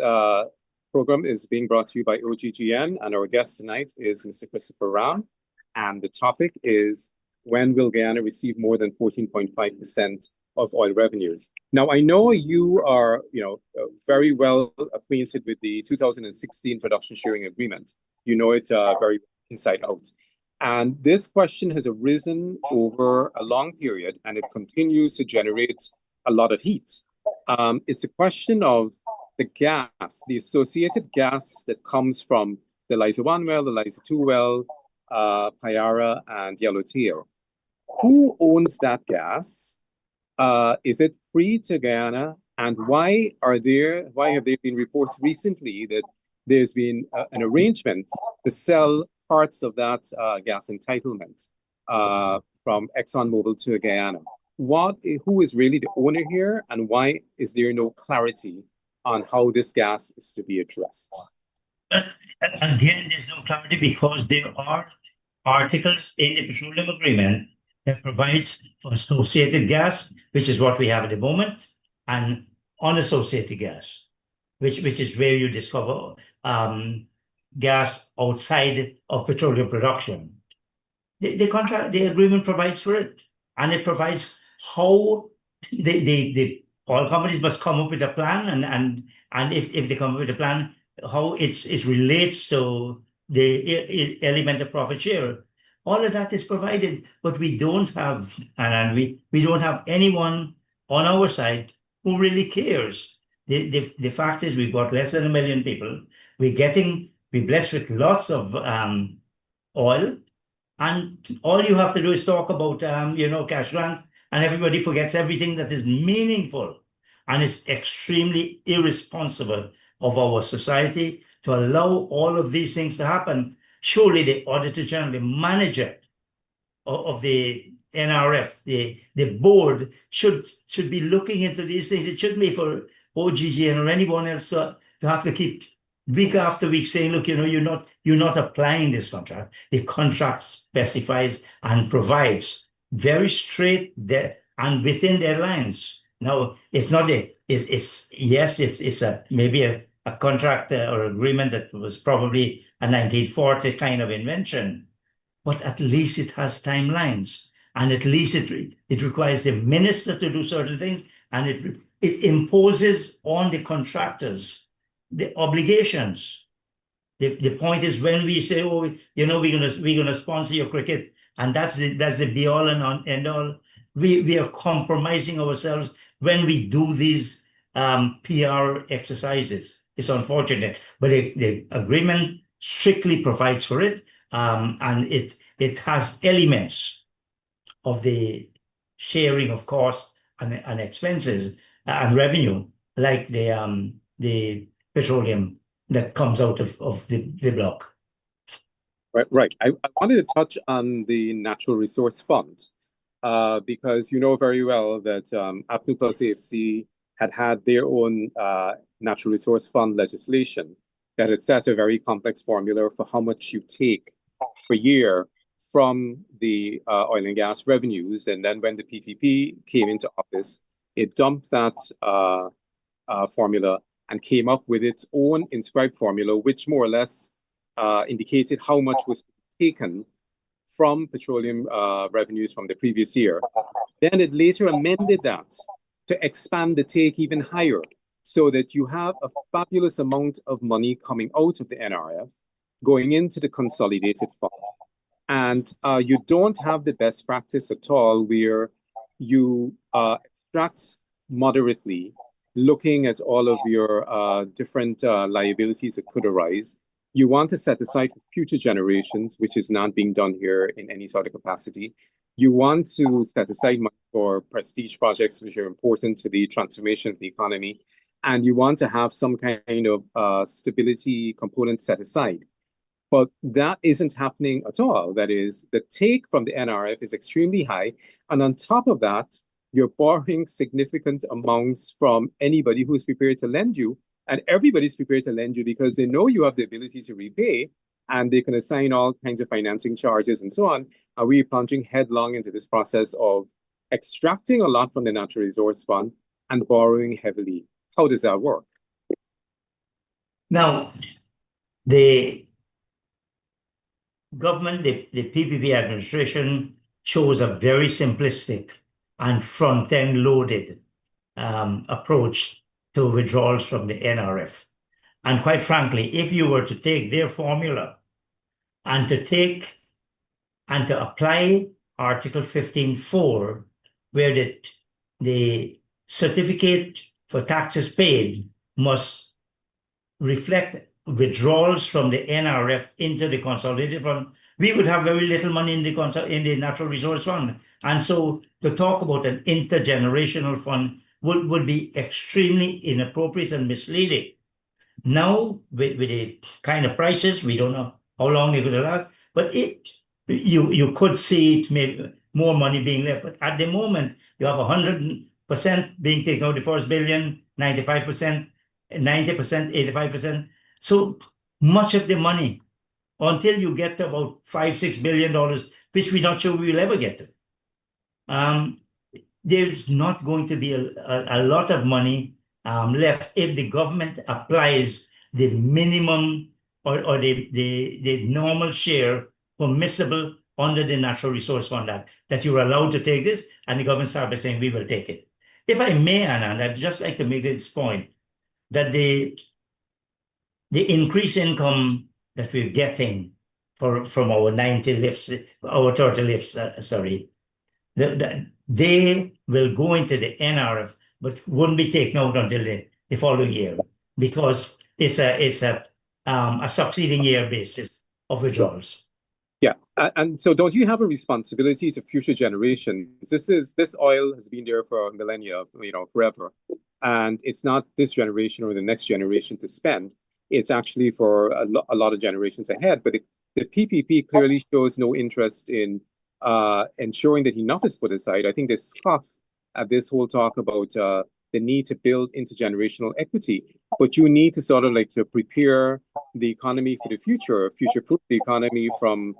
S2: program is being brought to you by OGGN, and our guest tonight is Mr. Christopher Ram. And the topic is, when will Guyana receive more than 14.5% of oil revenues? Now, I know you are, very well acquainted with the 2016 Production Sharing Agreement. You know it very inside out. And this question has arisen over a long period, and it continues to generate a lot of heat. It's a question of the gas, the associated gas that comes from the Liza 1 well, the Liza 2 well, Payara, and Yellowtail. Who owns that gas? Is it free to Guyana? And why have there been reports recently that there's been an arrangement to sell parts of that gas entitlement from ExxonMobil to Guyana? Who is really the owner here, and why is there no clarity on how this gas is to be addressed?
S3: Again, there's no clarity because there are articles in the petroleum agreement that provides for associated gas, which is what we have at the moment, and unassociated gas, which is where you discover gas outside of petroleum production. The agreement provides for it, and it provides how the oil companies must come up with a plan, and if they come up with a plan, how it relates to the element of profit share. All of that is provided, but we don't have, and we don't have anyone on our side who really cares. The fact is, we've got less than 1 million people. We're blessed with lots of oil, and all you have to do is talk about cash grant, and everybody forgets everything that is meaningful, and it's extremely irresponsible of our society to allow all of these things to happen. Surely the Auditor General, the manager of the NRF, the board should be looking into these things. It shouldn't be for OGGN or anyone else to have to keep week after week saying, look, you're not applying this contract. The contract specifies and provides very straight there and within their lines. Now, it's not it's maybe a contract or agreement that was probably a 1940 kind of invention, but at least it has timelines, and at least it requires the minister to do certain things, and it imposes on the contractors the obligations. The point is, when we say, oh, we're gonna sponsor your cricket, and that's the be all and end all, we are compromising ourselves when we do these PR exercises. It's unfortunate, but the agreement strictly provides for it, and it has elements of the sharing of costs and expenses and revenue, like the petroleum that comes out of the block.
S2: Right. I wanted to touch on the Natural Resource Fund, because you know very well that APNU plus AFC had their own Natural Resource Fund legislation that had set a very complex formula for how much you take per year from the oil and gas revenues. And then when the PPP came into office, it dumped that formula and came up with its own inscribed formula, which more or less indicated how much was taken from petroleum revenues from the previous year. Then it later amended that to expand the take even higher, so that you have a fabulous amount of money coming out of the NRF going into the consolidated fund. And you don't have the best practice at all where you extract moderately, looking at all of your different liabilities that could arise. You want to set aside for future generations, which is not being done here in any sort of capacity. You want to set aside money for prestige projects, which are important to the transformation of the economy. And you want to have some kind of stability component set aside. But that isn't happening at all. That is, the take from the NRF is extremely high. And on top of that, you're borrowing significant amounts from anybody who's prepared to lend you. And everybody's prepared to lend you because they know you have the ability to repay, and they can assign all kinds of financing charges and so on. Are we plunging headlong into this process of extracting a lot from the Natural Resource Fund and borrowing heavily? How does that work?
S3: Now, the government, the PPP administration chose a very simplistic and front-end loaded approach to withdrawals from the NRF. And quite frankly, if you were to take their formula and to apply Article 15.4, where the certificate for taxes paid must reflect withdrawals from the NRF into the consolidated fund, we would have very little money in the Natural Resource Fund. And so to talk about an intergenerational fund would be extremely inappropriate and misleading. Now, with the kind of prices, we don't know how long they're going to last, but you could see maybe more money being left. But at the moment, you have 100% being taken out, the first billion, 95%, 90%, 85%. So much of the money, until you get to about $5-6 billion, which we're not sure we will ever get to, there's not going to be a lot of money left if the government applies the minimum or the normal share permissible under the Natural Resource Fund Act, that you're allowed to take this, and the government starts by saying, we will take it. If I may, Anand, I'd just like to make this point, that the increased income that we're getting from our 90 lifts, our 30 lifts, they will go into the NRF, but won't be taken out until the following year, because it's a succeeding year basis of withdrawals.
S2: Yeah, and so don't you have a responsibility to future generations? This oil has been there for millennia, forever, and it's not this generation or the next generation to spend. It's actually for a lot of generations ahead. But the PPP clearly shows no interest in ensuring that enough is put aside. I think they scoff at this whole talk about the need to build intergenerational equity, but you need to sort of to prepare the economy for the future-proof the economy from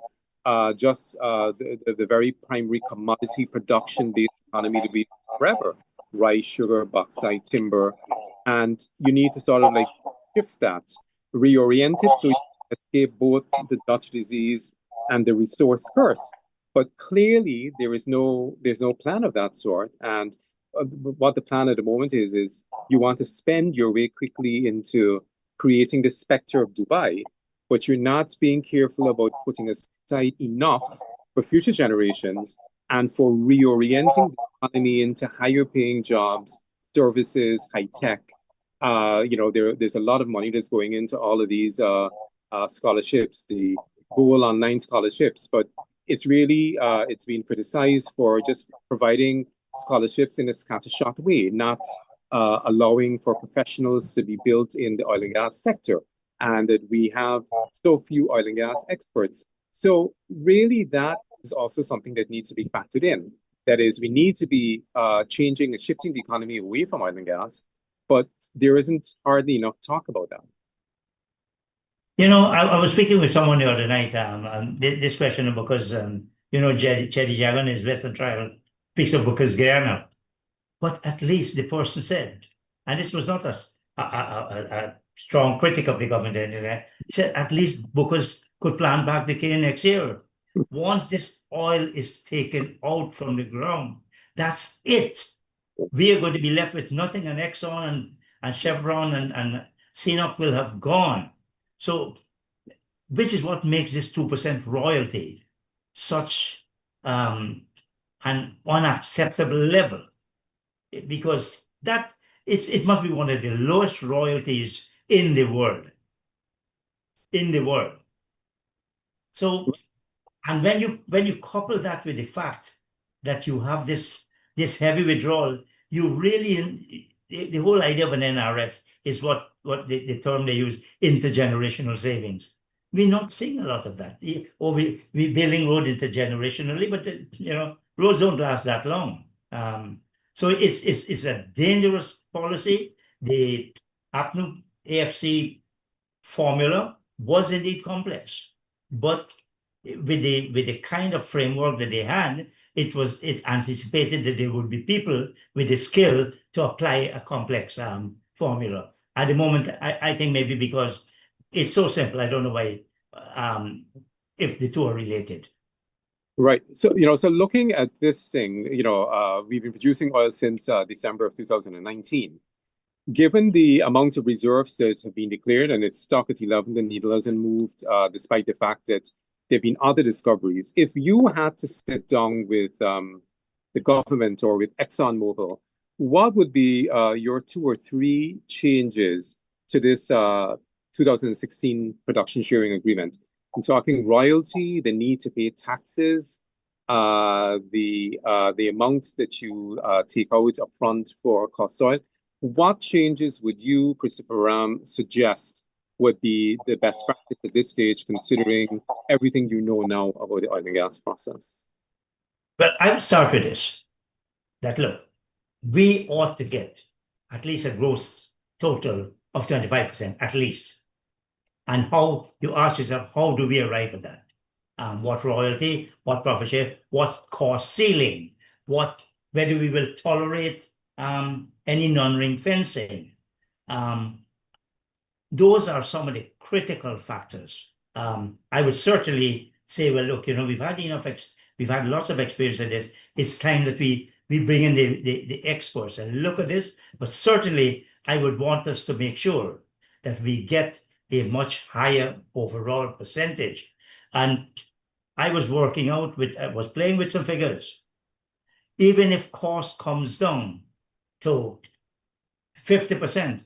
S2: just the very primary commodity production-based economy to be forever: rice, sugar, bauxite, timber, and you need to sort of shift that, reorient it so you escape both the Dutch disease and the resource curse. But clearly, there's no plan of that sort. And what the plan at the moment is you want to spend your way quickly into creating the specter of Dubai, but you're not being careful about putting aside enough for future generations and for reorienting the economy into higher paying jobs, services, high tech. There's a lot of money that's going into all of these scholarships, the Goal Online scholarships, but it's really, it's been criticized for just providing scholarships in a scattershot way, not allowing for professionals to be built in the oil and gas sector, and that we have so few oil and gas experts. So really that is also something that needs to be factored in. That is, we need to be changing and shifting the economy away from oil and gas, but there isn't hardly enough talk about that.
S3: I was speaking with someone the other night, this question because, Chetty Jagan is Western Trial speaks of Booker's Guyana. But at least the person said, and this was not a strong critic of the government, he said, at least Booker's could plant back the cane next year. Once this oil is taken out from the ground, that's it. We are going to be left with nothing, and Exxon and Chevron and CNOOC will have gone. So, which is what makes this 2% royalty such an unacceptable level, because it must be one of the lowest royalties in the world. So, and when you couple that with the fact that you have this heavy withdrawal, you really, the whole idea of an NRF is what the term they use, intergenerational savings. We're not seeing a lot of that. Or we building road intergenerationally, but roads don't last that long. So it's a dangerous policy. The APNU AFC formula was indeed complex, but with the kind of framework that they had, it anticipated that there would be people with the skill to apply a complex formula. At the moment, I think maybe because it's so simple, I don't know why, if the two are related.
S2: Right. So, so looking at this thing, we've been producing oil since December of 2019. Given the amount of reserves that have been declared and it's stuck at 11, the needle hasn't moved, despite the fact that there have been other discoveries. If you had to sit down with the government or with ExxonMobil, what would be your 2 or 3 changes to this 2016 production sharing agreement? I'm talking royalty, the need to pay taxes, the amount that you take out upfront for cost oil. What changes would you, Christopher Ram, suggest would be the best practice at this stage, considering everything you know now about the oil and gas process?
S3: But I would start with this, that look, we ought to get at least a gross total of 25%, at least. And how you ask yourself, how do we arrive at that? What royalty, what profit share, what cost ceiling, whether we will tolerate any non-ring fencing. Those are some of the critical factors. I would certainly say, well, look, we've had lots of experience in this. It's time that we bring in the experts and look at this. But certainly, I would want us to make sure that we get a much higher overall percentage. And I was was playing with some figures. Even if cost comes down to 50%,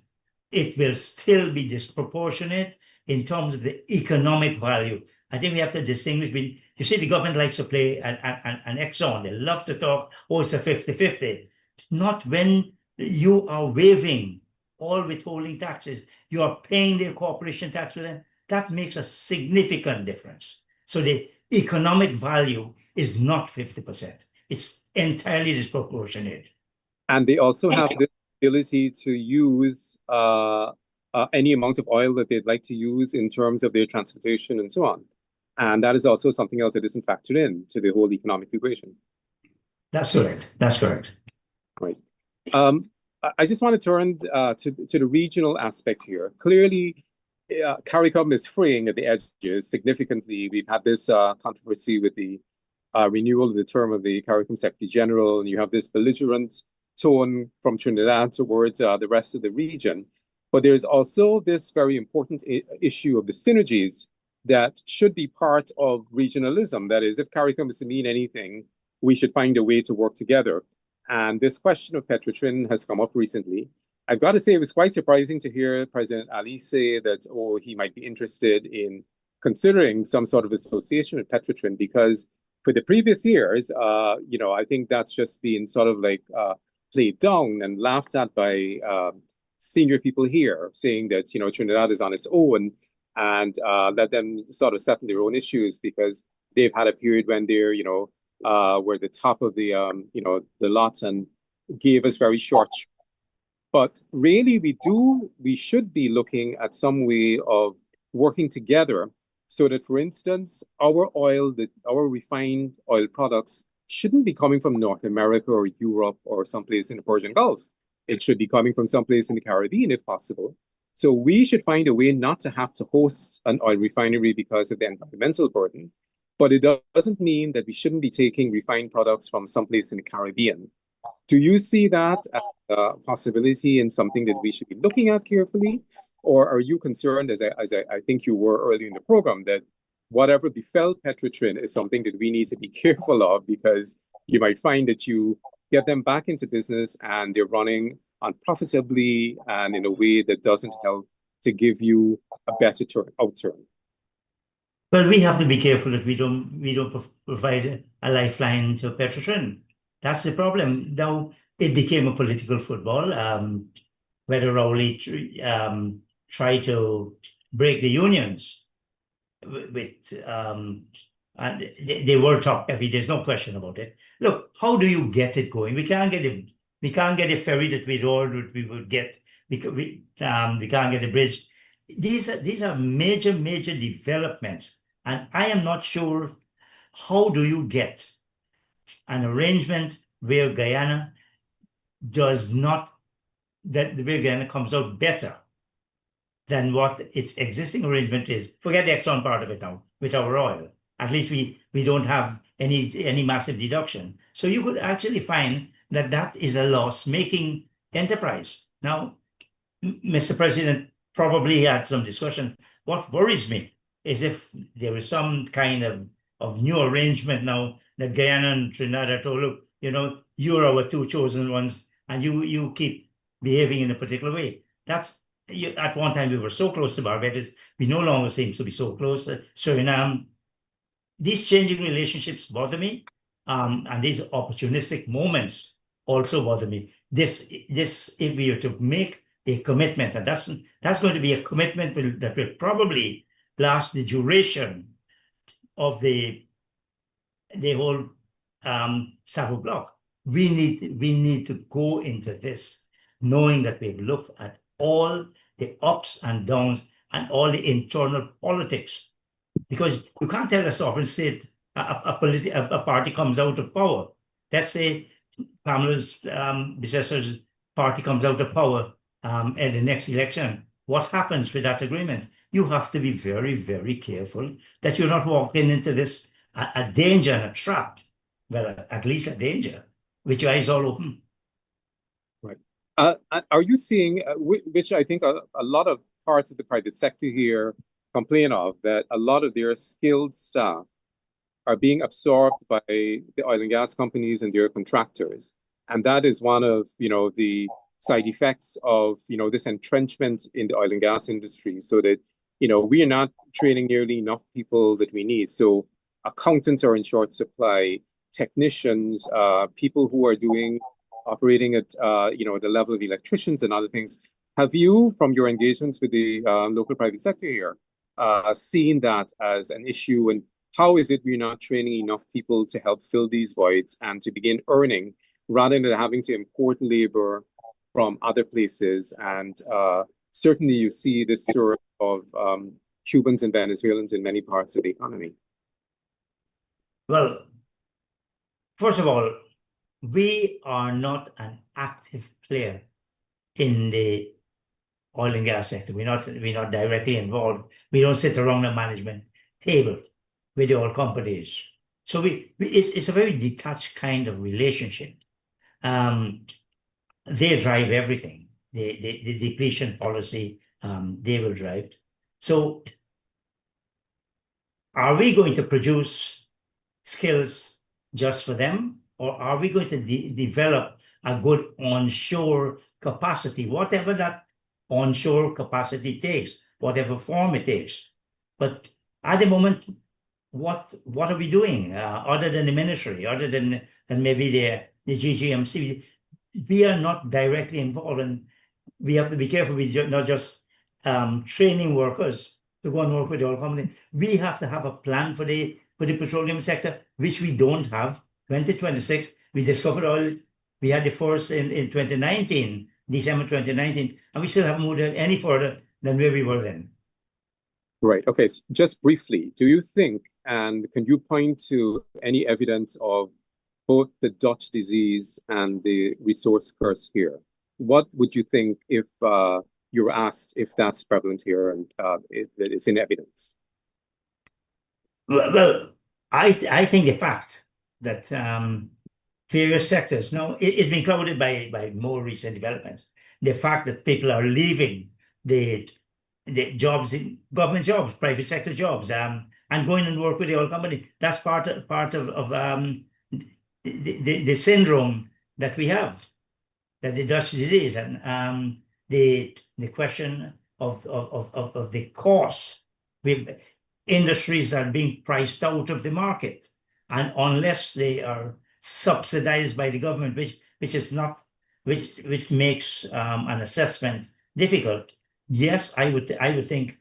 S3: it will still be disproportionate in terms of the economic value. I think we have to distinguish between, you see, the government likes to play an Exxon. They love to talk, oh, it's a 50-50. Not when you are waiving all withholding taxes, you are paying the corporation tax with them. That makes a significant difference. So the economic value is not 50%. It's entirely disproportionate.
S2: And they also have the ability to use any amount of oil that they'd like to use in terms of their transportation and so on. And that is also something else that isn't factored in to the whole economic equation.
S3: That's correct. That's correct.
S2: Right. I just want to turn to the regional aspect here. Clearly, CARICOM is fraying at the edges significantly. We've had this controversy with the renewal of the term of the CARICOM Secretary General, and you have this belligerent tone from Trinidad towards the rest of the region. But there's also this very important issue of the synergies that should be part of regionalism. That is, if CARICOM is to mean anything, we should find a way to work together. And this question of Petrotrin has come up recently. I've got to say, it was quite surprising to hear President Ali say that, he might be interested in considering some sort of association with Petrotrin, because for the previous years, I think that's just been sort of like played down and laughed at by senior people here, saying that, Trinidad is on its own and let them sort of settle their own issues, because they've had a period when they're, were the top of the lot and gave us very short. But really, we should be looking at some way of working together so that, for instance, our refined oil products shouldn't be coming from North America or Europe or someplace in the Persian Gulf. It should be coming from someplace in the Caribbean if possible. So we should find a way not to have to host an oil refinery because of the environmental burden. But it doesn't mean that we shouldn't be taking refined products from someplace in the Caribbean. Do you see that as a possibility and something that we should be looking at carefully? Or are you concerned, as I think you were early in the program, that whatever befell Petrotrin is something that we need to be careful of, because you might find that you get them back into business and they're running unprofitably and in a way that doesn't help to give you a better outturn?
S3: Well, we have to be careful that we don't provide a lifeline to Petrotrin. That's the problem. Now it became a political football. Whether Rowley try to break the unions with and they were top heavy. There's no question about it. Look, how do you get it going? We can't get a ferry that we rode. We would get we can't get a bridge. These are major developments, and I am not sure how do you get an arrangement where Guyana does not where Guyana comes out better than what its existing arrangement is. Forget the Exxon part of it now with our oil. At least we don't have any massive deduction. So you could actually find that is a loss-making enterprise. Now, Mr. President probably had some discussion. What worries me is if there is some kind of new arrangement now that Guyana and Trinidad are told, look, you're our two chosen ones, and you keep behaving in a particular way. At one time we were so close to Barbados, we no longer seem to be so close. Suriname. These changing relationships bother me, and these opportunistic moments also bother me. This if we are to make a commitment, and that's going to be a commitment that will probably last the duration of the whole Sahel block. We need to go into this knowing that we've looked at all the ups and downs and all the internal politics, because you can't tell a sovereign state a party comes out of power. Let's say Pamela's Besesser's party comes out of power at the next election. What happens with that agreement? You have to be very, very careful that you're not walking into this a danger and a trap. Well, at least a danger with your eyes all open.
S2: Right. Are you seeing, which I think a lot of parts of the private sector here complain of, that a lot of their skilled staff are being absorbed by the oil and gas companies and their contractors. And that is one of, the side effects of, this entrenchment in the oil and gas industry, so that, we are not training nearly enough people that we need. So accountants are in short supply, technicians, people who are operating at, the level of electricians and other things. Have you, from your engagements with the local private sector here, seen that as an issue? And how is it we're not training enough people to help fill these voids and to begin earning rather than having to import labor from other places? And certainly you see this sort of Cubans and Venezuelans in many parts of the economy.
S3: Well, first of all, we are not an active player in the oil and gas sector. We're not directly involved. We don't sit around a management table with the oil companies. So it's a very detached kind of relationship. They drive everything. The depletion policy, they will drive. So are we going to produce skills just for them, or are we going to develop a good onshore capacity, whatever that onshore capacity takes, whatever form it takes? But at the moment, what are we doing other than the ministry, other than maybe the GGMC? We are not directly involved, and we have to be careful. We're not just training workers to go and work with the oil company. We have to have a plan for the petroleum sector, which we don't have. 2026, we discovered oil. We had the first in 2019, December 2019, and we still haven't moved any further than where we were then.
S2: Right. Okay. So just briefly, do you think, and can you point to any evidence of both the Dutch disease and the resource curse here? What would you think if you were asked if that's prevalent here and it is in evidence?
S3: Well, I think the fact that various sectors now it's been clouded by more recent developments. The fact that people are leaving the jobs in government jobs, private sector jobs, and going and work with the oil company. That's part of the syndrome that we have, that the Dutch disease, and the question of the cost. Industries are being priced out of the market, and unless they are subsidized by the government, which is not, which makes an assessment difficult. Yes, I would think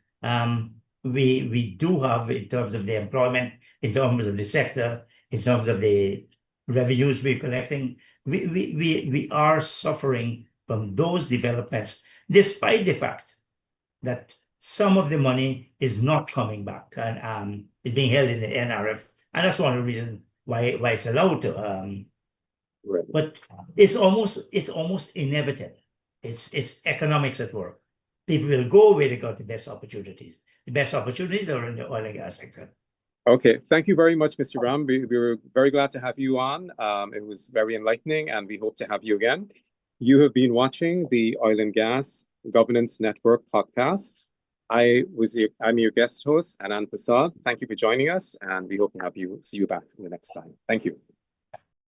S3: we do have, in terms of the employment, in terms of the sector, in terms of the revenues we're collecting, we are suffering from those developments, despite the fact that some of the money is not coming back and is being held in the NRF, and that's one of the reasons why it's allowed to.
S2: Right.
S3: But it's almost inevitable. It's economics at work. People will go where they got the best opportunities. The best opportunities are in the oil and gas sector.
S2: Okay, thank you very much, Mr. Ram. We were very glad to have you on. It was very enlightening, and we hope to have you again. You have been watching the Oil and Gas Governance Network podcast. I'm your guest host, Anand Prasad. Thank you for joining us, and we hope to see you back the next time. Thank you.